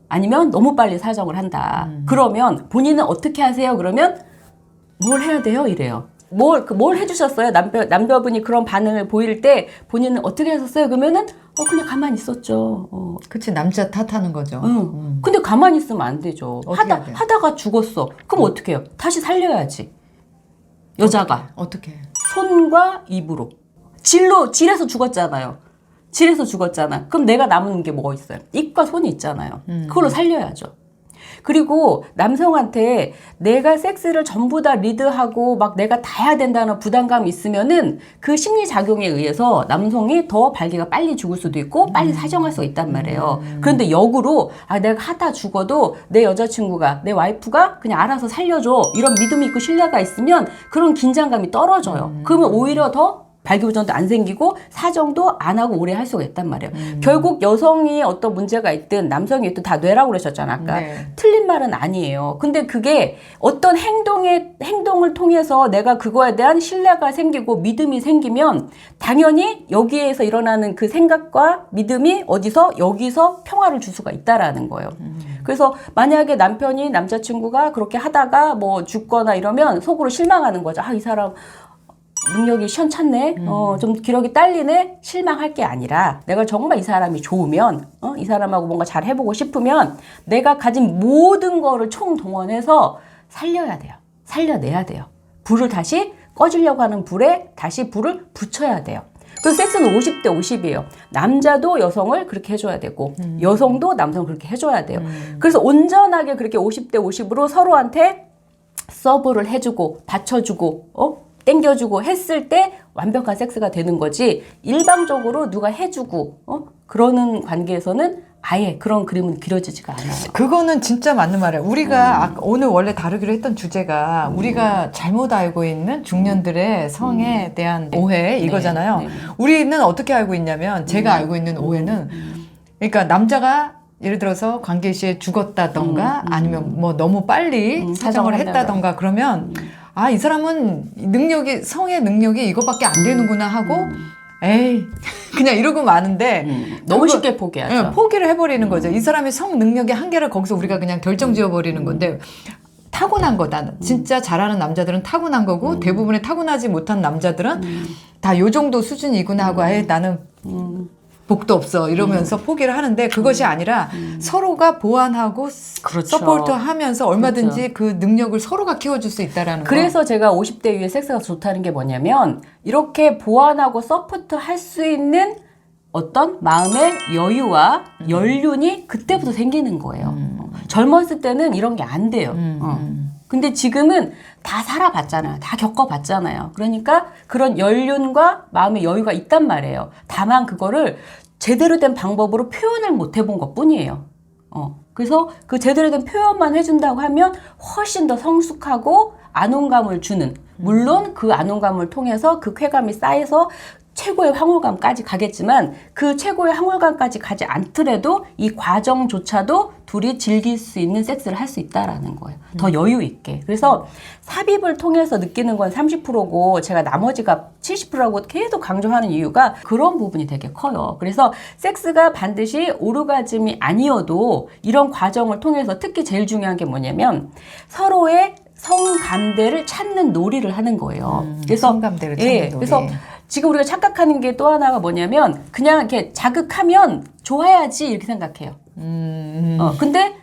아니면 너무 빨리 사정을 한다. 그러면 본인은 어떻게 하세요? 그러면 뭘 해야 돼요? 이래요. 뭘 해주셨어요? 남편분이 그런 반응을 보일 때 본인은 어떻게 하셨어요? 그러면은 그냥 가만히 있었죠. 그치, 남자 탓하는 거죠. 근데 가만히 있으면 안 되죠. 하다가 죽었어. 그럼 어떻게 해요? 다시 살려야지. 여자가. 어떻게? 손과 입으로. 질에서 죽었잖아요. 질에서 죽었잖아. 그럼 내가 남은 게 뭐가 있어요? 입과 손이 있잖아요. 그걸로 살려야죠. 그리고 남성한테 내가 섹스를 전부 다 리드하고 막 내가 다 해야 된다는 부담감이 있으면은 그 심리작용에 의해서 남성이 더 발기가 빨리 죽을 수도 있고 빨리 사정할 수가 있단 말이에요. 그런데 역으로 내가 하다 죽어도 내 여자친구가 내 와이프가 그냥 알아서 살려줘 이런 믿음이 있고 신뢰가 있으면 그런 긴장감이 떨어져요. 그러면 오히려 더 발기부전도 안 생기고 사정도 안 하고 오래 할 수가 있단 말이에요. 결국 여성이 어떤 문제가 있든 남성이 있든 다 뇌라고 그러셨잖아 아까. 네. 틀린 말은 아니에요. 근데 그게 어떤 행동을 통해서 내가 그거에 대한 신뢰가 생기고 믿음이 생기면 당연히 여기에서 일어나는 그 생각과 믿음이 여기서 평화를 줄 수가 있다라는 거예요. 그래서 만약에 남자친구가 그렇게 하다가 뭐 죽거나 이러면 속으로 실망하는 거죠. 이 사람 능력이 시원찮네. 좀 기력이 딸리네. 실망할 게 아니라 내가 정말 이 사람이 좋으면 이 사람하고 뭔가 잘 해보고 싶으면 내가 가진 모든 거를 총동원해서 살려야 돼요. 살려내야 돼요. 불을 다시 꺼지려고 하는 불에 다시 불을 붙여야 돼요. 그 섹스는 50대 50이에요. 남자도 여성을 그렇게 해줘야 되고 여성도 남성을 그렇게 해줘야 돼요. 그래서 온전하게 그렇게 50대 50으로 서로한테 서브를 해주고 받쳐주고 땡겨주고 했을 때 완벽한 섹스가 되는 거지 일방적으로 누가 해주고 그러는 관계에서는 아예 그런 그림은 그려지지가 않아요. 그거는 진짜 맞는 말이에요. 우리가 오늘 원래 다루기로 했던 주제가 우리가 잘못 알고 있는 중년들의 성에 대한 오해 이거잖아요. 네. 우리는 어떻게 알고 있냐면 제가 알고 있는 오해는 그러니까 남자가 예를 들어서 관계 시에 죽었다던가 아니면 뭐 너무 빨리 사정을 했다던가 그러면 이 사람은 성의 능력이 이거밖에 안 되는구나 하고 에이 그냥 이러고 마는데 너무 쉽게 포기하죠. 포기를 해버리는 거죠. 이 사람의 성 능력의 한계를 거기서 우리가 그냥 결정 지어버리는 건데 타고난 거다. 진짜 잘하는 남자들은 타고난 거고 대부분의 타고나지 못한 남자들은 다 요 정도 수준이구나 하고 나는 복도 없어 이러면서 포기를 하는데 그것이 아니라 서로가 보완하고 그렇죠. 서포트하면서 얼마든지 그 능력을 서로가 키워줄 수 있다라는 거. 그래서 제가 50대 이후에 섹스가 좋다는 게 뭐냐면 이렇게 보완하고 서포트할 수 있는 어떤 마음의 여유와 연륜이 그때부터 생기는 거예요. 젊었을 때는 이런 게 안 돼요. 근데 지금은 다 살아봤잖아요. 다 겪어봤잖아요. 그러니까 그런 연륜과 마음의 여유가 있단 말이에요. 다만 그거를 제대로 된 방법으로 표현을 못 해본 것 뿐이에요. 그래서 그 제대로 된 표현만 해준다고 하면 훨씬 더 성숙하고 안온감을 주는, 물론 그 안온감을 통해서 그 쾌감이 쌓여서 최고의 황홀감까지 가겠지만 그 최고의 황홀감까지 가지 않더라도 이 과정조차도 둘이 즐길 수 있는 섹스를 할 수 있다라는 거예요. 더 여유 있게. 그래서 삽입을 통해서 느끼는 건 30%고 제가 나머지가 70%라고 계속 강조하는 이유가 그런 부분이 되게 커요. 그래서 섹스가 반드시 오르가즘이 아니어도 이런 과정을 통해서 특히 제일 중요한 게 뭐냐면 서로의 성감대를 찾는 놀이를 하는 거예요. 그래서 성감대를 찾는 놀이. 그래서 지금 우리가 착각하는 게 또 하나가 뭐냐면 그냥 이렇게 자극하면 좋아야지 이렇게 생각해요. 근데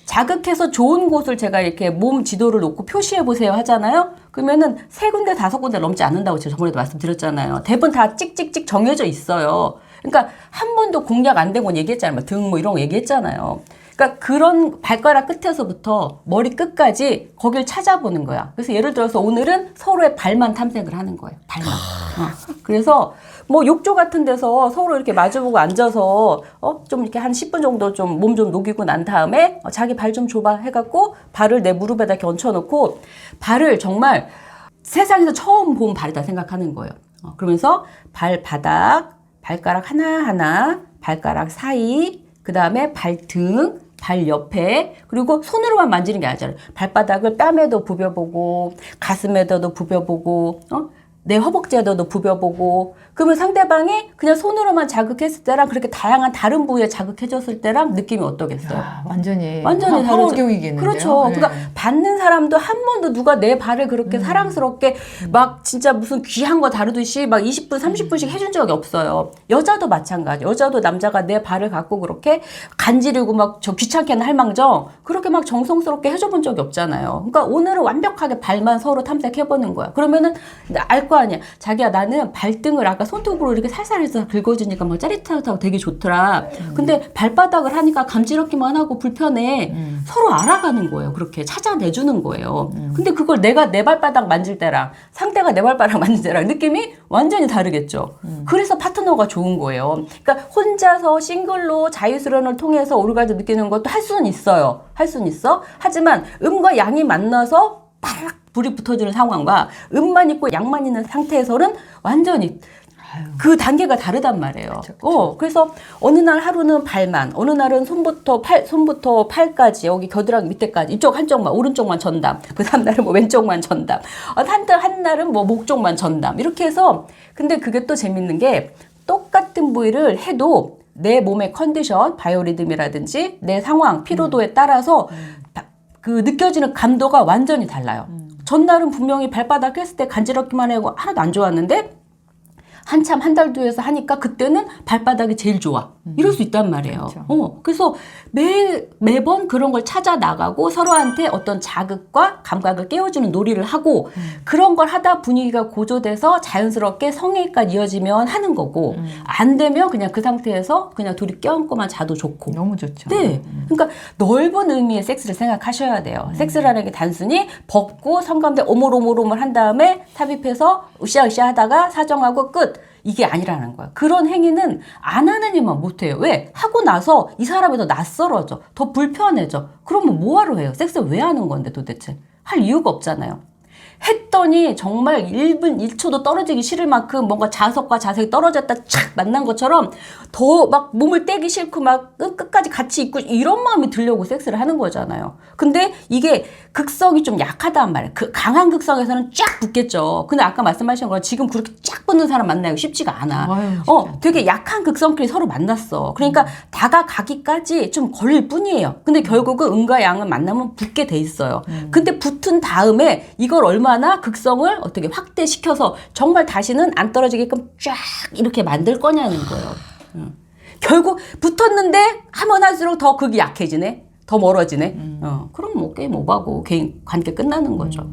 자극해서 좋은 곳을 제가 이렇게 몸 지도를 놓고 표시해 보세요 하잖아요. 그러면은 3군데 5군데 넘지 않는다고 제가 저번에도 말씀드렸잖아요. 대부분 다 찍찍찍 정해져 있어요. 그러니까 한 번도 공략 안 된 건 얘기했잖아요. 등 뭐 이런 거 얘기했잖아요. 그러니까 그런 발가락 끝에서부터 머리 끝까지 거길 찾아보는 거야. 그래서 예를 들어서 오늘은 서로의 발만 탐색을 하는 거예요. 발만. 그래서 뭐 욕조 같은 데서 서로 이렇게 마주보고 앉아서 좀 이렇게 한 10분 정도 좀 몸 좀 녹이고 난 다음에 자기 발 좀 줘봐 해갖고 발을 내 무릎에다 이렇게 얹혀놓고 발을 정말 세상에서 처음 본 발이다 생각하는 거예요. 그러면서 발바닥, 발가락 하나하나, 발가락 사이, 그 다음에 발등, 발 옆에, 그리고 손으로만 만지는 게 아니잖아요. 발바닥을 뺨에도 부벼보고 가슴에도 부벼보고 내 허벅지에도 부벼보고, 그러면 상대방이 그냥 손으로만 자극했을 때랑 그렇게 다양한 다른 부위에 자극해줬을 때랑 느낌이 어떠겠어요? 완전히 다르죠. 교육이겠는데요. 그렇죠. 네. 그러니까 받는 사람도 한 번도 누가 내 발을 그렇게 사랑스럽게 막 진짜 무슨 귀한 거 다루듯이 막 20분, 30분씩 해준 적이 없어요. 여자도 마찬가지. 여자도 남자가 내 발을 갖고 그렇게 간지르고 막 저 귀찮게는 할 망정 그렇게 막 정성스럽게 해줘 본 적이 없잖아요. 그러니까 오늘은 완벽하게 발만 서로 탐색해보는 거야. 그러면은 알 거 아니야. 자기야 나는 발등을 아까 손톱으로 이렇게 살살해서 긁어주니까 막 짜릿하고 되게 좋더라. 근데 발바닥을 하니까 감지럽기만 하고 불편해. 서로 알아가는 거예요. 그렇게 찾아내주는 거예요. 근데 그걸 내가 내 발바닥 만질 때랑 상대가 내 발바닥 만질 때랑 느낌이 완전히 다르겠죠. 그래서 파트너가 좋은 거예요. 그러니까 혼자서 싱글로 자유수련을 통해서 오르가즘 느끼는 것도 할 수는 있어요. 할 수는 있어. 하지만 음과 양이 만나서 팍 불이 붙어지는 상황과 음만 있고 양만 있는 상태에서는 완전히 그 단계가 다르단 말이에요. 그래서 어느 날 하루는 발만, 어느 날은 손부터 팔까지, 여기 겨드랑이 밑에까지, 이쪽 한쪽만, 오른쪽만 전담, 그 다음 날은 뭐 왼쪽만 전담, 한 날은 뭐 목 쪽만 전담, 이렇게 해서, 근데 그게 또 재밌는 게, 똑같은 부위를 해도 내 몸의 컨디션, 바이오리듬이라든지, 내 상황, 피로도에 따라서 그 느껴지는 감도가 완전히 달라요. 전날은 분명히 발바닥 했을 때 간지럽기만 하고 하나도 안 좋았는데, 한참 한 달 뒤에서 하니까 그때는 발바닥이 제일 좋아. 이럴 수 있단 말이에요. 그렇죠. 그래서 매번 그런 걸 찾아 나가고 서로한테 어떤 자극과 감각을 깨워주는 놀이를 하고 그런 걸 하다 분위기가 고조돼서 자연스럽게 성애까지 이어지면 하는 거고 안 되면 그냥 그 상태에서 그냥 둘이 껴안고만 자도 좋고. 너무 좋죠. 네. 그러니까 넓은 의미의 섹스를 생각하셔야 돼요. 섹스라는 게 단순히 벗고 성감대 오물오물오물 한 다음에 삽입해서 으쌰으쌰 하다가 사정하고 끝. 이게 아니라는 거야. 그런 행위는 안 하는 이만 못해요. 왜? 하고 나서 이 사람이 더 낯설어져. 더 불편해져. 그러면 뭐하러 해요? 섹스 왜 하는 건데 도대체? 할 이유가 없잖아요. 했더니 정말 1분 1초도 떨어지기 싫을 만큼 뭔가 자석과 자석이 떨어졌다 착 만난 것처럼 더 막 몸을 떼기 싫고 막 끝까지 같이 있고 이런 마음이 들려고 섹스를 하는 거잖아요. 근데 이게 극성이 좀 약하단 말이에요. 그 강한 극성에서는 쫙 붙겠죠. 근데 아까 말씀하신 거 지금 그렇게 쫙 붙는 사람 만나기 쉽지가 않아. 되게 약한 극성끼리 서로 만났어. 그러니까 다가가기까지 좀 걸릴 뿐이에요. 근데 결국은 음과 양은 만나면 붙게 돼 있어요. 근데 붙은 다음에 이걸 얼마나 극성을 어떻게 확대시켜서 정말 다시는 안 떨어지게끔 쫙 이렇게 만들 거냐는 거예요. 결국 붙었는데 하면 할수록 더 극이 약해지네. 더 멀어지네. 그럼 뭐 게임 오버하고 개인 관계 끝나는 거죠.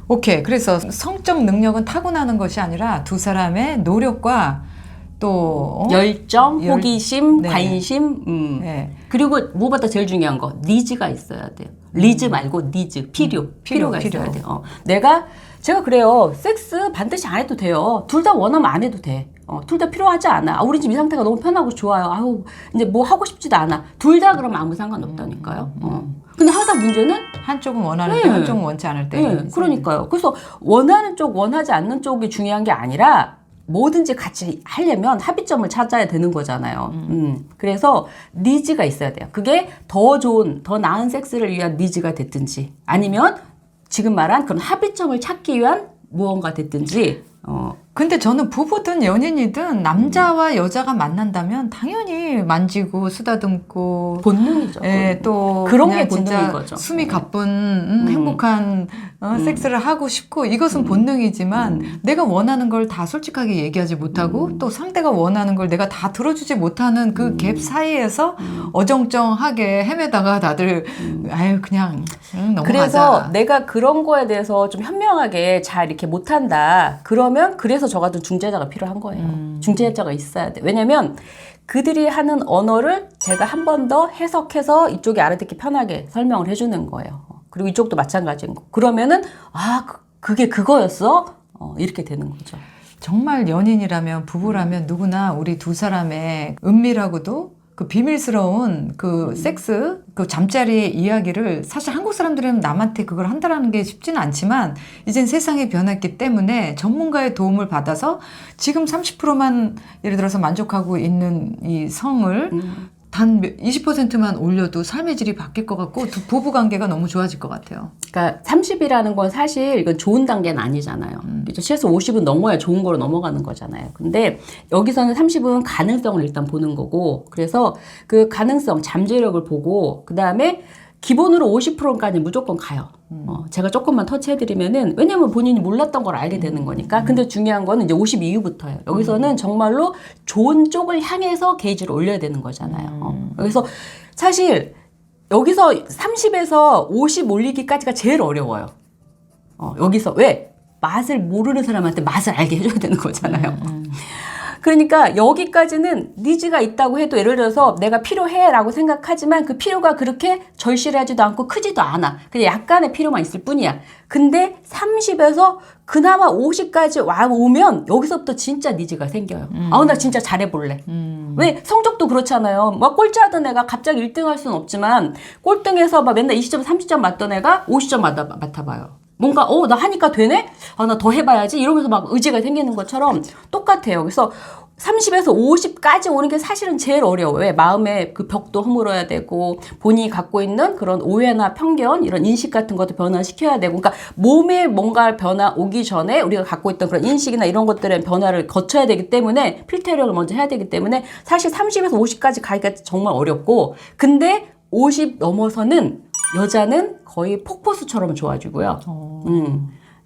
오케이. 그래서 성적 능력은 타고나는 것이 아니라 두 사람의 노력과 또 열정, 호기심, 네. 관심, 네. 그리고 무엇보다 제일 중요한 거 니즈가 있어야 돼요. 리즈 말고 니즈, 필요가 있어야 돼요. 제가 그래요. 섹스 반드시 안 해도 돼요. 둘 다 원하면 안 해도 돼. 둘 다 필요하지 않아. 우리 집 이 상태가 너무 편하고 좋아요. 아우 이제 뭐 하고 싶지도 않아. 둘 다 그러면 아무 상관없다니까요. 근데 항상 문제는 한쪽은 원하는데 한쪽은 원치 않을 때. 네, 그러니까요. 그래서 원하는 쪽, 원하지 않는 쪽이 중요한 게 아니라 뭐든지 같이 하려면 합의점을 찾아야 되는 거잖아요. 그래서 니즈가 있어야 돼요. 그게 더 좋은, 더 나은 섹스를 위한 니즈가 됐든지 아니면 지금 말한 그런 합의점을 찾기 위한 무언가 됐든지 근데 저는 부부든 연인이든 남자와 여자가 만난다면 당연히 만지고 쓰다듬고 본능이죠. 예, 또 그런 게 진짜 본능인 거죠. 숨이 가쁜 행복한 섹스를 하고 싶고 이것은 본능이지만 내가 원하는 걸 다 솔직하게 얘기하지 못하고 또 상대가 원하는 걸 내가 다 들어주지 못하는 그 갭 사이에서 어정쩡하게 헤매다가 다들 아유 그냥 넘어가자. 그래서 내가 그런 거에 대해서 좀 현명하게 잘 이렇게 못한다. 그러면 그래서 저 같은 중재자가 필요한 거예요. 중재자가 있어야 돼. 왜냐면 그들이 하는 언어를 제가 한 번 더 해석해서 이쪽이 알아듣기 편하게 설명을 해주는 거예요. 그리고 이쪽도 마찬가지인 거. 그러면은 그게 그거였어? 이렇게 되는 거죠. 정말 연인이라면 부부라면 누구나 우리 두 사람의 은밀하고도 그 비밀스러운 그 섹스, 그 잠자리의 이야기를 사실 한국 사람들은 남한테 그걸 한다라는 게 쉽지는 않지만 이젠 세상이 변했기 때문에 전문가의 도움을 받아서 지금 30%만 예를 들어서 만족하고 있는 이 성을 단 20%만 올려도 삶의 질이 바뀔 것 같고 부부 관계가 너무 좋아질 것 같아요. 그러니까 30이라는 건 사실 이건 좋은 단계는 아니잖아요. 그렇죠? 최소 50은 넘어야 좋은 거로 넘어가는 거잖아요. 근데 여기서는 30은 가능성을 일단 보는 거고 그래서 그 가능성, 잠재력을 보고 그 다음에 기본으로 50%까지 무조건 가요. 제가 조금만 터치해드리면은, 왜냐면 본인이 몰랐던 걸 알게 되는 거니까. 근데 중요한 거는 이제 50 이후부터예요. 여기서는 정말로 좋은 쪽을 향해서 게이지를 올려야 되는 거잖아요. 그래서 사실 여기서 30에서 50 올리기까지가 제일 어려워요. 여기서 왜? 맛을 모르는 사람한테 맛을 알게 해줘야 되는 거잖아요. 그러니까 여기까지는 니즈가 있다고 해도 예를 들어서 내가 필요해 라고 생각하지만 그 필요가 그렇게 절실하지도 않고 크지도 않아. 그냥 약간의 필요만 있을 뿐이야. 근데 30에서 그나마 50까지 오면 여기서부터 진짜 니즈가 생겨요. 나 진짜 잘해볼래. 왜? 성적도 그렇잖아요. 막 꼴찌하던 애가 갑자기 1등 할 수는 없지만 꼴등에서 막 맨날 20점, 30점 맞던 애가 50점 맡아봐요. 뭔가 나 하니까 되네? 나 더 해봐야지 이러면서 막 의지가 생기는 것처럼 똑같아요. 그래서 30에서 50까지 오는 게 사실은 제일 어려워요. 왜? 마음의 그 벽도 허물어야 되고 본인이 갖고 있는 그런 오해나 편견 이런 인식 같은 것도 변화시켜야 되고, 그러니까 몸에 뭔가 변화 오기 전에 우리가 갖고 있던 그런 인식이나 이런 것들의 변화를 거쳐야 되기 때문에 필테력을 먼저 해야 되기 때문에 사실 30에서 50까지 가기가 정말 어렵고, 근데 50 넘어서는 여자는 거의 폭포수처럼 좋아지고요.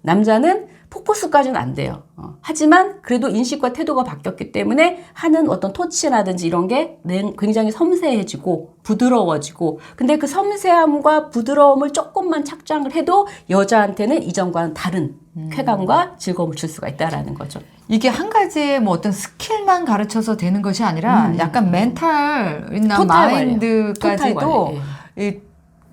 남자는 폭포수까지는 안 돼요. 하지만 그래도 인식과 태도가 바뀌었기 때문에 하는 어떤 터치라든지 이런 게 굉장히 섬세해지고 부드러워지고, 근데 그 섬세함과 부드러움을 조금만 착장을 해도 여자한테는 이전과는 다른 쾌감과 즐거움을 줄 수가 있다라는 거죠. 이게 한 가지의 뭐 어떤 스킬만 가르쳐서 되는 것이 아니라 약간 멘탈이나 마인드까지도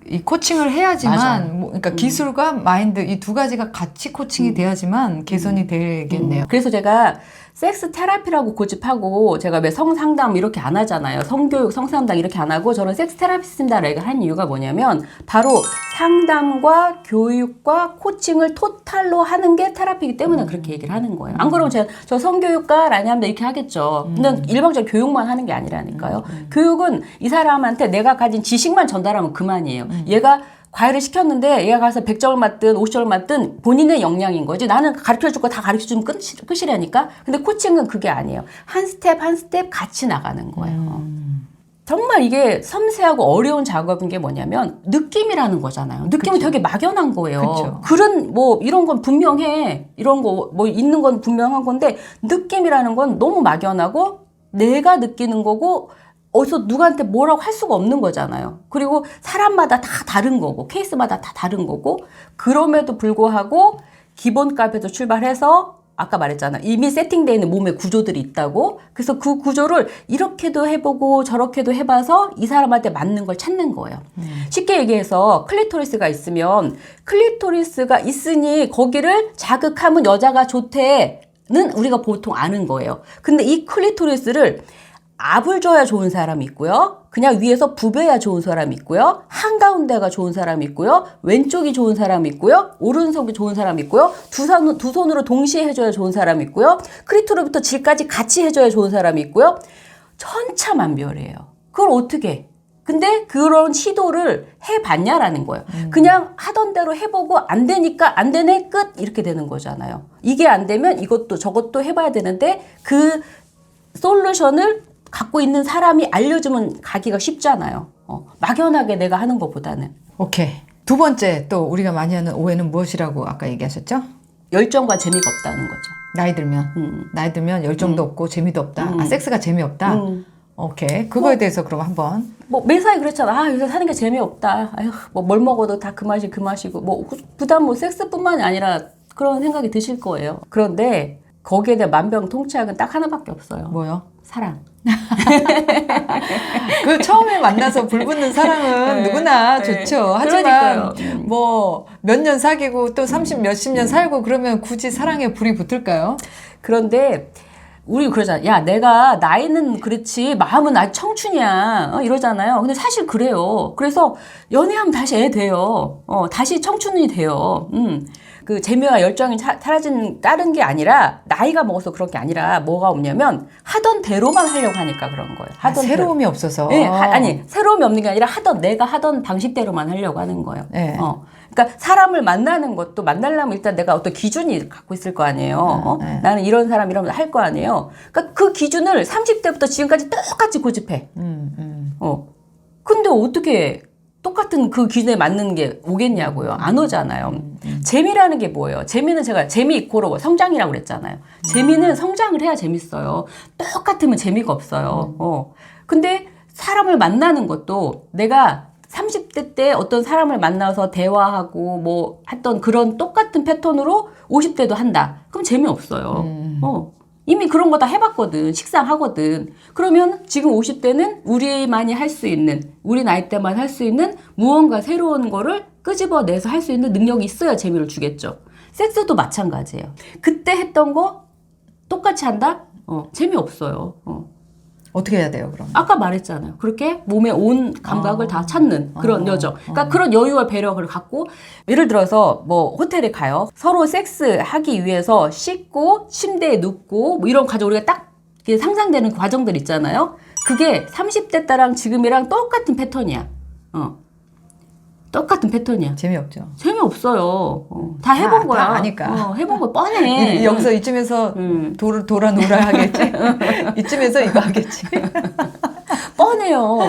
이 코칭을 해야지만 그러니까 기술과 마인드 이 두 가지가 같이 코칭이 돼야지만 개선이 되겠네요. 그래서 제가 섹스 테라피라고 고집하고 제가 왜 성상담 이렇게 안 하잖아요. 성교육, 성상담 이렇게 안 하고 저는 섹스 테라피스트입니다라고 얘기를 한 이유가 뭐냐면 바로 상담과 교육과 코칭을 토탈로 하는 게 테라피이기 때문에 그렇게 얘기를 하는 거예요. 안 그러면 저 성교육과 라니합니다 이렇게 하겠죠. 근데 일방적인 교육만 하는 게 아니라니까요. 교육은 이 사람한테 내가 가진 지식만 전달하면 그만이에요. 얘가 과외를 시켰는데 얘가 가서 100점을 맞든 50점을 맞든 본인의 역량인 거지. 나는 가르쳐줄 거 다 가르쳐주면 끝이라니까. 근데 코칭은 그게 아니에요. 한 스텝 한 스텝 같이 나가는 거예요. 정말 이게 섬세하고 어려운 작업인 게 뭐냐면 느낌이라는 거잖아요. 느낌은 되게 막연한 거예요. 글은 뭐 이런 건 분명해. 이런 거 뭐 있는 건 분명한 건데 느낌이라는 건 너무 막연하고 내가 느끼는 거고 어디서 누구한테 뭐라고 할 수가 없는 거잖아요. 그리고 사람마다 다 다른 거고 케이스마다 다 다른 거고, 그럼에도 불구하고 기본값에서 출발해서 아까 말했잖아. 이미 세팅되어 있는 몸의 구조들이 있다고. 그래서 그 구조를 이렇게도 해보고 저렇게도 해봐서 이 사람한테 맞는 걸 찾는 거예요. 쉽게 얘기해서 클리토리스가 있으면 클리토리스가 있으니 거기를 자극하면 여자가 좋대는 우리가 보통 아는 거예요. 근데 이 클리토리스를 압을 줘야 좋은 사람이 있고요. 그냥 위에서 부벼야 좋은 사람이 있고요. 한가운데가 좋은 사람이 있고요. 왼쪽이 좋은 사람이 있고요. 오른손이 좋은 사람이 있고요. 두 손으로 동시에 해줘야 좋은 사람이 있고요. 클리토리부터 질까지 같이 해줘야 좋은 사람이 있고요. 천차만별이에요. 그걸 어떻게 해? 근데 그런 시도를 해봤냐라는 거예요. 그냥 하던 대로 해보고 안 되니까 안 되네 끝 이렇게 되는 거잖아요. 이게 안 되면 이것도 저것도 해봐야 되는데 그 솔루션을 갖고 있는 사람이 알려주면 가기가 쉽잖아요. 막연하게 내가 하는 것보다는. 오케이. 두 번째 또 우리가 많이 하는 오해는 무엇이라고 아까 얘기하셨죠? 열정과 재미가 없다는 거죠. 나이 들면 열정도 없고 재미도 없다. 섹스가 재미없다. 오케이. 그거에 대해서 그럼 한번. 매사에 그렇잖아. 요새 사는 게 재미없다. 아휴, 뭘 먹어도 다 그 맛이고. 부담 섹스뿐만이 아니라 그런 생각이 드실 거예요. 그런데 거기에 대한 만병통치약은 딱 하나밖에 없어요. 뭐요? 사랑. 그 처음에 만나서 불붙는 사랑은 누구나 좋죠. 하지만 뭐 몇 년 사귀고 또 30 몇십 년 살고 그러면 굳이 사랑에 불이 붙을까요? 그런데 우리 그러잖아. 야, 내가 나이는 그렇지 마음은 아직 청춘이야. 이러잖아요. 근데 사실 그래요. 그래서 연애하면 다시 애 돼요. 다시 청춘이 돼요. 그 재미와 열정이 사라진 다른 게 아니라 나이가 먹어서 그런 게 아니라 뭐가 없냐면 하던 대로만 하려고 하니까 그런 거예요. 새로움이 없어서. 네, 아니 새로움이 없는 게 아니라 내가 하던 방식대로만 하려고 하는 거예요. 네. 그러니까 사람을 만나는 것도 만나려면 일단 내가 어떤 기준이 갖고 있을 거 아니에요. 나는 이런 사람 이러면 할 거 아니에요. 그러니까 그 기준을 30대부터 지금까지 똑같이 고집해. 근데 어떻게 똑같은 그 기준에 맞는 게 오겠냐고요. 안 오잖아요. 재미라는 게 뭐예요? 재미는 제가 재미 이코로 성장이라고 그랬잖아요. 재미는 성장을 해야 재밌어요. 똑같으면 재미가 없어요. 근데 사람을 만나는 것도 내가 30대 때 어떤 사람을 만나서 대화하고 뭐 했던 그런 똑같은 패턴으로 50대도 한다. 그럼 재미없어요. 이미 그런 거 다 해봤거든. 식상하거든. 그러면 지금 50대는 우리만이 할 수 있는, 우리 나이 때만 할 수 있는 무언가 새로운 거를 끄집어내서 할 수 있는 능력이 있어야 재미를 주겠죠. 섹스도 마찬가지예요. 그때 했던 거 똑같이 한다? 재미없어요. 어떻게 해야 돼요, 그럼? 아까 말했잖아요. 그렇게 몸의 온 감각을 다 찾는 그런 여정. 그러니까 그런 여유와 배려를 갖고, 예를 들어서 뭐 호텔에 가요. 서로 섹스하기 위해서 씻고 침대에 눕고 뭐 이런 과정 우리가 딱 상상되는 과정들 있잖아요. 그게 30대 때랑 지금이랑 똑같은 패턴이야. 똑같은 패턴이야. 재미없죠. 재미없어요. 다 해본 거야. 다 아니까. 해본 거 뻔해. 여기서 이쯤에서 돌아 놀아 하겠지. 이쯤에서 이거 하겠지. 뻔해요.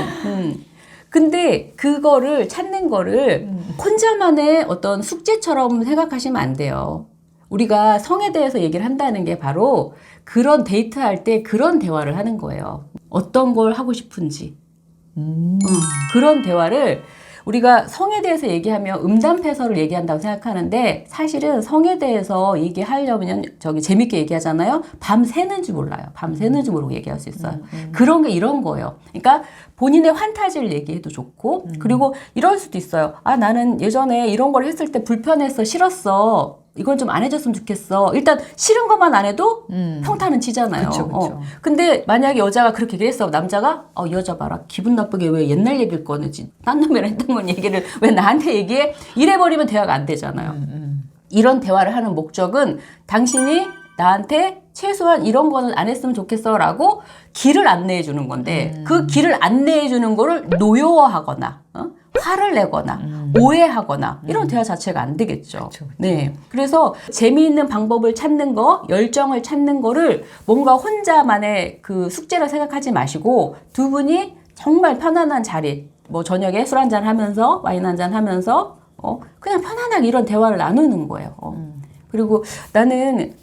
근데 그거를 찾는 거를 혼자만의 어떤 숙제처럼 생각하시면 안 돼요. 우리가 성에 대해서 얘기를 한다는 게 바로 그런 데이트할 때 그런 대화를 하는 거예요. 어떤 걸 하고 싶은지. 그런 대화를 우리가 성에 대해서 얘기하면 음담패설을 얘기한다고 생각하는데 사실은 성에 대해서 얘기하려면 저기 재밌게 얘기하잖아요. 밤 새는지 몰라요. 밤 새는지 모르고 얘기할 수 있어요. 그런 게 이런 거예요. 그러니까 본인의 환타지를 얘기해도 좋고 그리고 이럴 수도 있어요. 아, 나는 예전에 이런 걸 했을 때 불편했어, 싫었어. 이건 좀 안 해줬으면 좋겠어. 일단 싫은 것만 안 해도 평타는 치잖아요. 그쵸. 근데 만약에 여자가 그렇게 얘기했어. 남자가 이 여자 봐라. 기분 나쁘게 왜 옛날 얘기를 꺼내지. 딴 놈이랑 했던 건 얘기를 왜 나한테 얘기해? 이래버리면 대화가 안 되잖아요. 이런 대화를 하는 목적은 당신이 나한테 최소한 이런 거는 안 했으면 좋겠어 라고 길을 안내해 주는 건데 그 길을 안내해 주는 거를 노여워하거나 화를 내거나 오해하거나 이런 대화 자체가 안 되겠죠. 그쵸. 네. 그래서 재미있는 방법을 찾는 거, 열정을 찾는 거를 뭔가 혼자만의 그 숙제로 생각하지 마시고 두 분이 정말 편안한 자리, 뭐 저녁에 술 한잔 하면서 와인 한잔 하면서 그냥 편안하게 이런 대화를 나누는 거예요. 그리고 나는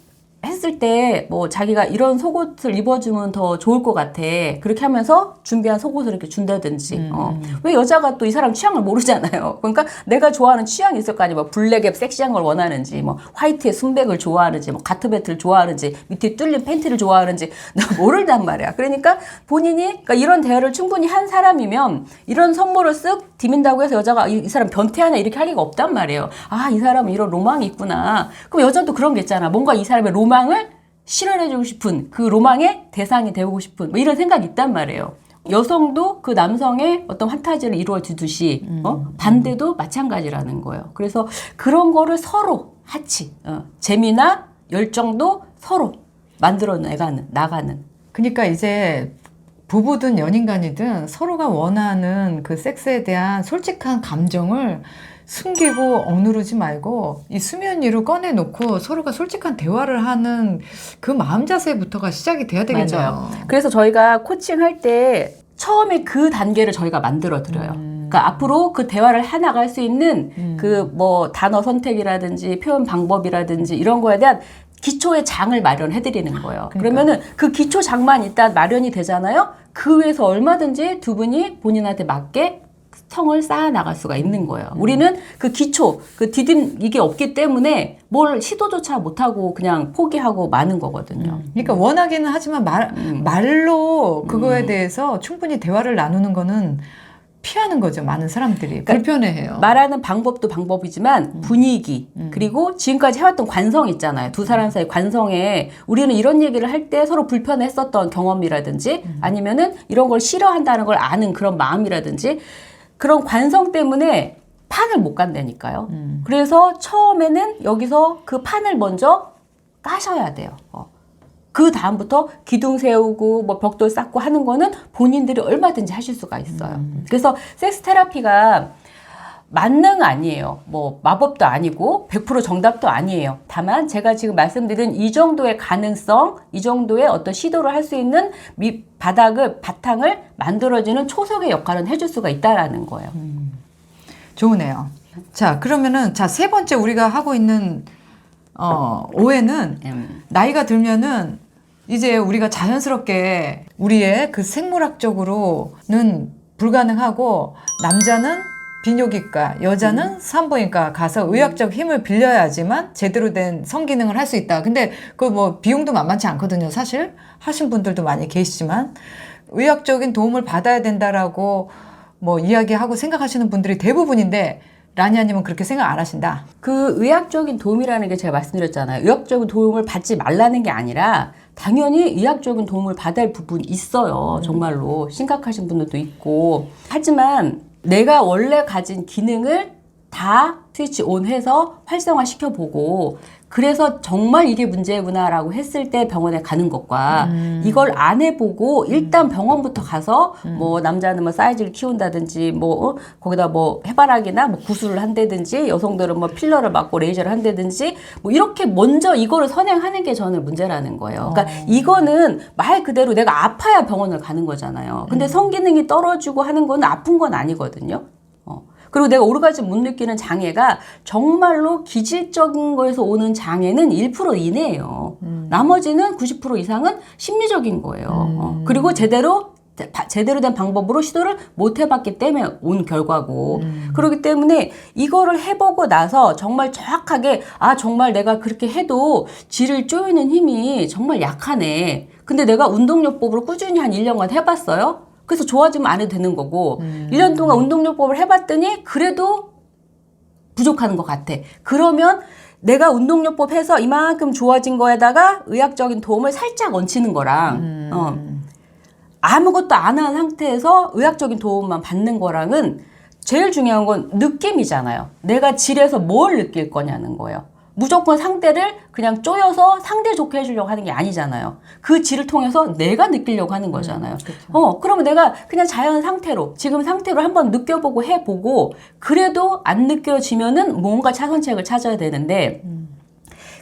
했을 때 뭐 자기가 이런 속옷을 입어주면 더 좋을 것 같아. 그렇게 하면서 준비한 속옷을 이렇게 준다든지. 왜 여자가 또 이 사람 취향을 모르잖아요. 그러니까 내가 좋아하는 취향이 있을 거 아니에요. 뭐 블랙에 섹시한 걸 원하는지, 뭐 화이트에 순백을 좋아하는지, 뭐 가트배트를 좋아하는지, 밑에 뚫린 팬티를 좋아하는지 나 모른단 말이야. 그러니까 본인이 그러니까 이런 대화를 충분히 한 사람이면 이런 선물을 쓱 디민다고 해서 여자가 이 사람 변태하냐 이렇게 할 리가 없단 말이에요. 아, 이 사람은 이런 로망이 있구나. 그럼 여자도 그런 게 있잖아. 뭔가 이 사람의 로망을 실현해주고 싶은 그 로망의 대상이 되고 싶은 뭐 이런 생각이 있단 말이에요. 여성도 그 남성의 어떤 판타지를 이루어주듯이 반대도 마찬가지라는 거예요. 그래서 그런 거를 서로 같이 재미나 열정도 서로 만들어 나가는. 그러니까 이제 부부든 연인간이든 서로가 원하는 그 섹스에 대한 솔직한 감정을 숨기고 억누르지 말고 이 수면 위로 꺼내놓고 서로가 솔직한 대화를 하는 그 마음 자세부터가 시작이 돼야 되겠죠. 맞아요. 그래서 저희가 코칭할 때 처음에 그 단계를 저희가 만들어 드려요. 그러니까 앞으로 그 대화를 해나갈 수 있는 그 뭐 단어 선택이라든지 표현 방법이라든지 이런 거에 대한 기초의 장을 마련해 드리는 거예요. 그러면은 그 기초 장만 일단 마련이 되잖아요. 그 위에서 얼마든지 두 분이 본인한테 맞게 성을 쌓아 나갈 수가 있는 거예요. 우리는 그 기초, 그 이게 없기 때문에 뭘 시도조차 못하고 그냥 포기하고 마는 거거든요. 그러니까 원하기는 하지만 말로 그거에 대해서 충분히 대화를 나누는 거는 피하는 거죠. 많은 사람들이. 그러니까 불편해해요. 말하는 방법도 방법이지만 분위기 그리고 지금까지 해왔던 관성 있잖아요. 두 사람 사이 관성에 우리는 이런 얘기를 할 때 서로 불편했었던 경험이라든지 아니면은 이런 걸 싫어한다는 걸 아는 그런 마음이라든지 그런 관성 때문에 판을 못 간다니까요. 그래서 처음에는 여기서 그 판을 먼저 까셔야 돼요. 그 다음부터 기둥 세우고 뭐 벽돌 쌓고 하는 거는 본인들이 얼마든지 하실 수가 있어요. 그래서 섹스 테라피가 만능 아니에요. 뭐 마법도 아니고 100% 정답도 아니에요. 다만 제가 지금 말씀드린 이 정도의 가능성, 이 정도의 어떤 시도를 할 수 있는 바탕을 만들어주는 초석의 역할은 해줄 수가 있다라는 거예요. 좋으네요. 자, 그러면은 자, 세 번째 우리가 하고 있는 오해는 나이가 들면은 이제 우리가 자연스럽게 우리의 그 생물학적으로는 불가능하고 남자는 비뇨기과, 여자는 산부인과 가서 의학적 힘을 빌려야지만 제대로 된 성기능을 할 수 있다. 근데 그 뭐 비용도 만만치 않거든요. 사실 하신 분들도 많이 계시지만 의학적인 도움을 받아야 된다라고 뭐 이야기하고 생각하시는 분들이 대부분인데 라니아님은 그렇게 생각 안 하신다. 그 의학적인 도움이라는 게 제가 말씀드렸잖아요. 의학적인 도움을 받지 말라는 게 아니라 당연히 의학적인 도움을 받을 부분이 있어요. 정말로 심각하신 분들도 있고. 하지만 내가 원래 가진 기능을 다 스위치 온 해서 활성화 시켜보고 그래서 정말 이게 문제구나라고 했을 때 병원에 가는 것과 이걸 안 해보고 일단 병원부터 가서 뭐 남자는 뭐 사이즈를 키운다든지 뭐 거기다 뭐 해바라기나 뭐 구술을 한다든지 여성들은 뭐 필러를 맞고 레이저를 한다든지 뭐 이렇게 먼저 이거를 선행하는 게 저는 문제라는 거예요. 그러니까 이거는 말 그대로 내가 아파야 병원을 가는 거잖아요. 근데 성기능이 떨어지고 하는 건 아픈 건 아니거든요. 그리고 내가 오르가즘 못 느끼는 장애가 정말로 기질적인 거에서 오는 장애는 1% 이내예요. 나머지는 90% 이상은 심리적인 거예요. 그리고 제대로 된 방법으로 시도를 못 해봤기 때문에 온 결과고. 그렇기 때문에 이거를 해보고 나서 정말 정확하게 아 정말 내가 그렇게 해도 쥐를 쪼이는 힘이 정말 약하네. 근데 내가 운동요법으로 꾸준히 한 1년간 해봤어요. 그래서 좋아지면 안 해도 되는 거고 1년 동안 운동요법을 해봤더니 그래도 부족한 것 같아. 그러면 내가 운동요법 해서 이만큼 좋아진 거에다가 의학적인 도움을 살짝 얹히는 거랑 아무것도 안 한 상태에서 의학적인 도움만 받는 거랑은 제일 중요한 건 느낌이잖아요. 내가 질에서 뭘 느낄 거냐는 거예요. 무조건 상대를 그냥 쪼여서 상대 좋게 해주려고 하는 게 아니잖아요. 그 질을 통해서 내가 느끼려고 하는 거잖아요. 그렇죠. 그러면 내가 그냥 자연 상태로, 지금 상태로 한번 느껴보고 해보고, 그래도 안 느껴지면은 뭔가 차선책을 찾아야 되는데,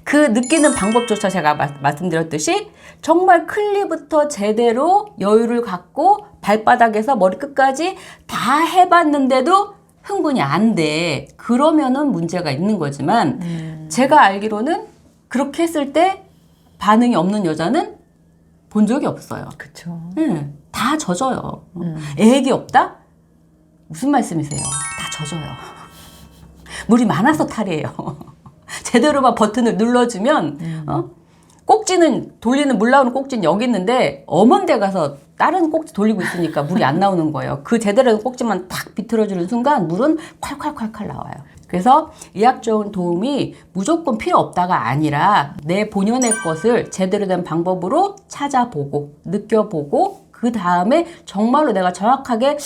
그 느끼는 방법조차 제가 말씀드렸듯이, 정말 클리부터 제대로 여유를 갖고, 발바닥에서 머리 끝까지 다 해봤는데도 흥분이 안 돼. 그러면은 문제가 있는 거지만 제가 알기로는 그렇게 했을 때 반응이 없는 여자는 본 적이 없어요. 그렇죠. 다 젖어요. 애기 없다? 무슨 말씀이세요? 다 젖어요. 물이 많아서 탈이에요. 제대로만 버튼을 눌러주면 꼭지는 돌리는 물 나오는 꼭지는 여기 있는데 엄한 데 가서 다른 꼭지 돌리고 있으니까 물이 안 나오는 거예요. 그 제대로 된 꼭지만 탁 비틀어주는 순간 물은 콸콸콸콸 나와요. 그래서 의학적인 도움이 무조건 필요 없다가 아니라 내 본연의 것을 제대로 된 방법으로 찾아보고 느껴보고 그 다음에 정말로 내가 정확하게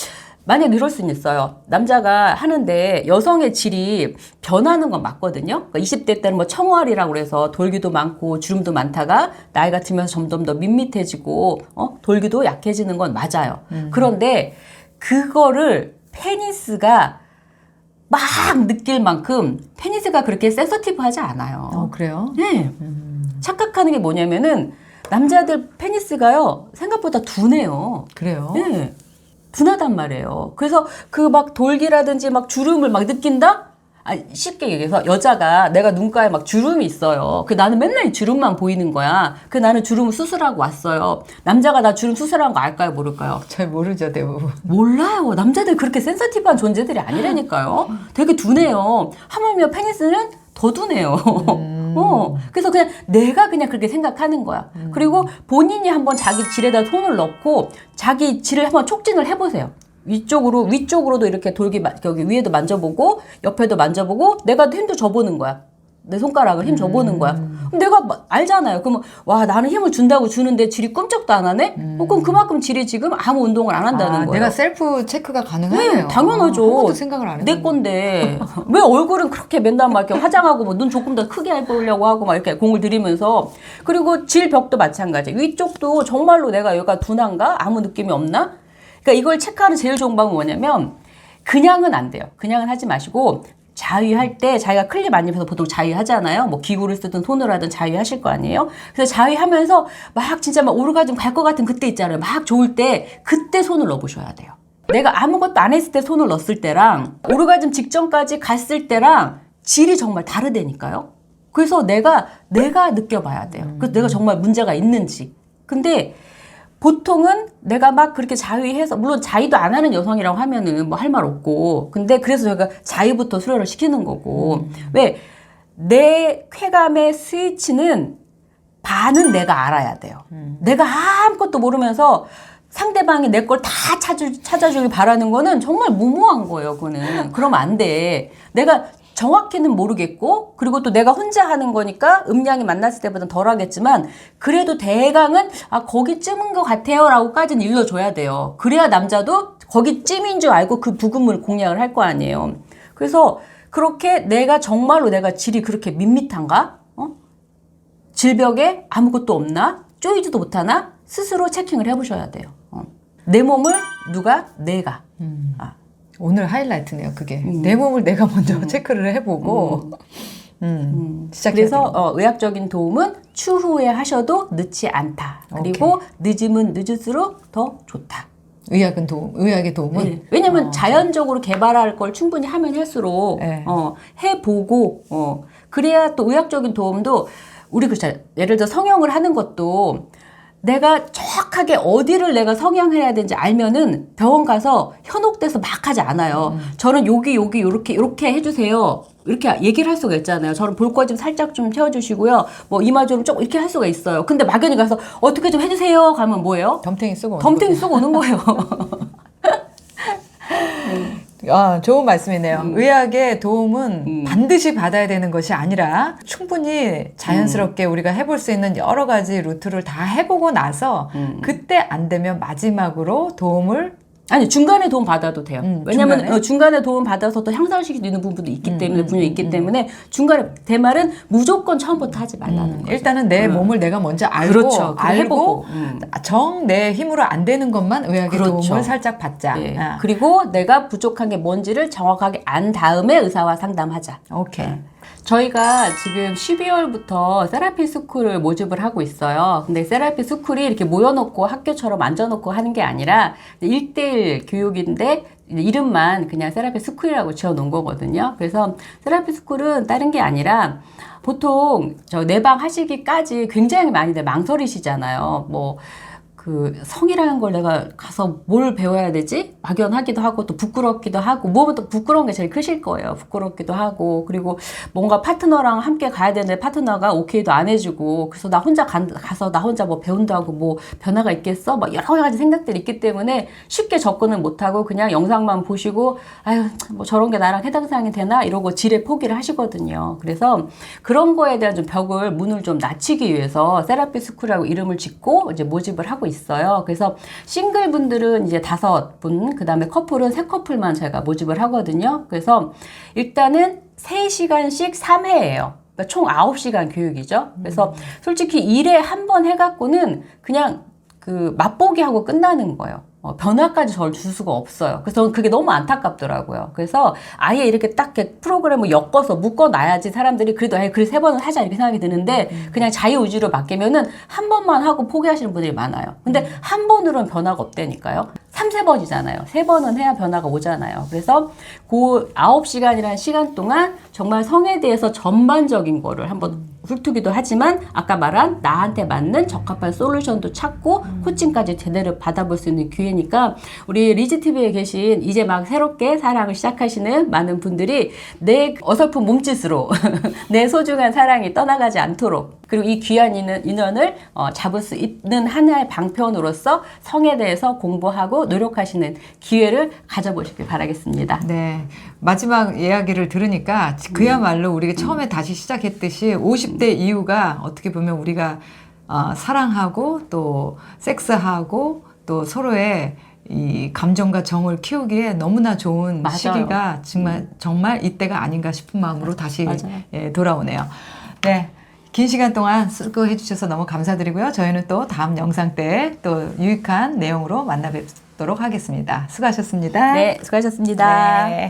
만약 이럴 수는 있어요. 남자가 하는데 여성의 질이 변하는 건 맞거든요. 그러니까 20대 때는 뭐 청월이라고 그래서 돌기도 많고 주름도 많다가 나이가 들면서 점점 더 밋밋해지고 돌기도 약해지는 건 맞아요. 그런데 그거를 페니스가 막 느낄 만큼 페니스가 그렇게 센서티브하지 않아요. 그래요? 네. 착각하는 게 뭐냐면은 남자들 페니스가요 생각보다 둔해요. 그래요? 네. 둔하단 말이에요. 그래서 그 막 돌기라든지 막 주름을 막 느낀다? 쉽게 얘기해서 여자가 내가 눈가에 막 주름이 있어요. 나는 맨날 이 주름만 보이는 거야. 나는 주름을 수술하고 왔어요. 남자가 나 주름 수술한 거 알까요? 모를까요? 잘 모르죠, 대부분. 몰라요. 남자들 그렇게 센서티브한 존재들이 아니라니까요. 되게 둔해요. 하물며 페니스는 더 둔해요. 그래서 그냥 내가 그냥 그렇게 생각하는 거야. 그리고 본인이 한번 자기 질에다 손을 넣고 자기 질을 한번 촉진을 해보세요. 위쪽으로도 이렇게 여기 위에도 만져보고 옆에도 만져보고 내가 힘도 줘보는 거야. 내 손가락을 힘 줘보는 거야. 그럼 내가 알잖아요. 그러면 와 나는 힘을 준다고 주는데 질이 꿈쩍도 안 하네? 그럼 그만큼 질이 지금 아무 운동을 안 한다는 거예요. 내가 셀프 체크가 가능하네요. 네, 당연하죠. 한 번도 생각을 안 했는데. 내 건데 왜 얼굴은 그렇게 맨날 막 이렇게 화장하고 뭐 눈 조금 더 크게 해보려고 하고 막 이렇게 공을 들이면서 그리고 질벽도 마찬가지. 위쪽도 정말로 내가 여기가 둔한가? 아무 느낌이 없나? 그러니까 이걸 체크하는 제일 좋은 방법은 뭐냐면 그냥은 안 돼요. 그냥은 하지 마시고 자위할 때 자기가 클립 만지면서 보통 자위하잖아요. 뭐 기구를 쓰든 손으로 하든 자위하실 거 아니에요. 그래서 자위하면서 막 진짜 막 오르가즘 갈 것 같은 그때 있잖아요. 막 좋을 때 그때 손을 넣어보셔야 돼요. 내가 아무것도 안 했을 때 손을 넣었을 때랑 오르가즘 직전까지 갔을 때랑 질이 정말 다르다니까요. 그래서 내가 느껴봐야 돼요. 그래서 내가 정말 문제가 있는지. 근데 보통은 내가 막 그렇게 자위해서, 물론 자위도 안 하는 여성이라고 하면은 뭐 할 말 없고, 근데 그래서 저희가 자위부터 수련을 시키는 거고, 왜? 내 쾌감의 스위치는 반은 내가 알아야 돼요. 내가 아무것도 모르면서 상대방이 내 걸 다 찾아주길 바라는 거는 정말 무모한 거예요, 그거는. 그러면 안 돼. 내가 정확히는 모르겠고, 그리고 또 내가 혼자 하는 거니까 음량이 만났을 때보다 덜 하겠지만, 그래도 대강은, 아, 거기쯤인 것 같아요. 라고까지는 일러줘야 돼요. 그래야 남자도 거기쯤인 줄 알고 그 부금을 공략을 할 거 아니에요. 그래서 그렇게 내가 정말로 내가 질이 그렇게 밋밋한가? 질벽에 아무것도 없나? 쪼이지도 못하나? 스스로 체킹을 해보셔야 돼요. 내 몸을 내가. 오늘 하이라이트네요, 그게. 내 몸을 내가 먼저 체크를 해보고. 그래서 의학적인 도움은 추후에 하셔도 늦지 않다. 그리고 늦으면 늦을수록 더 좋다. 의학의 도움은? 네. 왜냐면 자연적으로 개발할 걸 충분히 하면 할수록 네. 해보고 그래야 또 의학적인 도움도 우리 예를 들어 성형을 하는 것도 내가 정확하게 어디를 내가 성형해야 되는지 알면은 병원 가서 현혹돼서 막 하지 않아요. 저는 여기 이렇게 해주세요. 이렇게 얘기를 할 수가 있잖아요. 저는 볼거 좀 살짝 좀 채워주시고요. 뭐 이마 좀 이렇게 할 수가 있어요. 근데 막연히 가서 어떻게 좀 해주세요. 가면 뭐예요? 덤탱이 쓰고 오는 거예요. 좋은 말씀이네요. 의학의 도움은 반드시 받아야 되는 것이 아니라 충분히 자연스럽게 우리가 해볼 수 있는 여러 가지 루트를 다 해보고 나서 그때 안 되면 마지막으로 도움을 아니 중간에 도움 받아도 돼요. 왜냐면 중간에 도움 받아서 또 향상시킬 수 있는 부분도 있기 때문에 분명히 있기 때문에 중간에 대말은 무조건 처음부터 하지 말라는 거죠. 일단은 내 몸을 내가 먼저 알고 그렇죠. 알고 정 내 힘으로 안 되는 것만 의학의 도움을 살짝 받자. 예. 그리고 내가 부족한 게 뭔지를 정확하게 안 다음에 의사와 상담하자. 오케이. 저희가 지금 12월부터 세라피 스쿨을 모집을 하고 있어요. 근데 세라피 스쿨이 이렇게 모여놓고 학교처럼 앉아놓고 하는 게 아니라 1대1 교육인데 이름만 그냥 세라피 스쿨이라고 지어놓은 거거든요. 그래서 세라피 스쿨은 다른 게 아니라 보통 저 내방 하시기까지 굉장히 많이들 망설이시잖아요. 뭐 그 성이라는 걸 내가 가서 뭘 배워야 되지? 막연하기도 하고 또 부끄럽기도 하고 뭐면 또 부끄러운 게 제일 크실 거예요. 부끄럽기도 하고 그리고 뭔가 파트너랑 함께 가야 되는데 파트너가 오케이도 안 해주고 그래서 나 혼자 가서 나 혼자 뭐 배운다고 뭐 변화가 있겠어? 막 여러 가지 생각들이 있기 때문에 쉽게 접근을 못하고 그냥 영상만 보시고 아유 뭐 저런 게 나랑 해당 사항이 되나? 이러고 지레 포기를 하시거든요. 그래서 그런 거에 대한 좀 문을 좀 낮추기 위해서 세라피 스쿨이라고 이름을 짓고 이제 모집을 하고 있어요. 그래서 싱글 분들은 이제 5분, 그 다음에 커플은 3커플만 제가 모집을 하거든요. 그래서 일단은 3시간씩 3회예요. 그러니까 총 9시간 교육이죠. 그래서 솔직히 1회 한 번 해갖고는 그냥 그 맛보기 하고 끝나는 거예요. 변화까지 절 줄 수가 없어요. 그래서 저는 그게 너무 안타깝더라고요. 그래서 아예 이렇게 딱 프로그램을 엮어서 묶어놔야지 사람들이 그래도 아예 그래 3번은 하자 이렇게 생각이 드는데 그냥 자유의지로 맡기면은 한 번만 하고 포기하시는 분들이 많아요. 근데 한 번으로는 변화가 없다니까요. 3, 4번이잖아요. 3번은 해야 변화가 오잖아요. 그래서 그 9시간이라는 시간 동안 정말 성에 대해서 전반적인 거를 한번 훑기도 하지만 아까 말한 나한테 맞는 적합한 솔루션도 찾고 코칭까지 제대로 받아볼 수 있는 기회니까 우리 리즈TV에 계신 이제 막 새롭게 사랑을 시작하시는 많은 분들이 내 어설픈 몸짓으로 내 소중한 사랑이 떠나가지 않도록 그리고 이 귀한 인연을 잡을 수 있는 하나의 방편으로서 성에 대해서 공부하고 노력하시는 기회를 가져보시길 바라겠습니다. 네. 마지막 이야기를 들으니까 그야말로 우리가 처음에 다시 시작했듯이 50대 이후가 어떻게 보면 우리가 사랑하고 또 섹스하고 또 서로의 이 감정과 정을 키우기에 너무나 좋은 맞아요. 시기가 정말 이때가 아닌가 싶은 마음으로 다시 돌아오네요. 네. 긴 시간 동안 수고해 주셔서 너무 감사드리고요. 저희는 또 다음 영상 때 또 유익한 내용으로 만나 뵙도록 하겠습니다. 수고하셨습니다. 네, 수고하셨습니다. 네.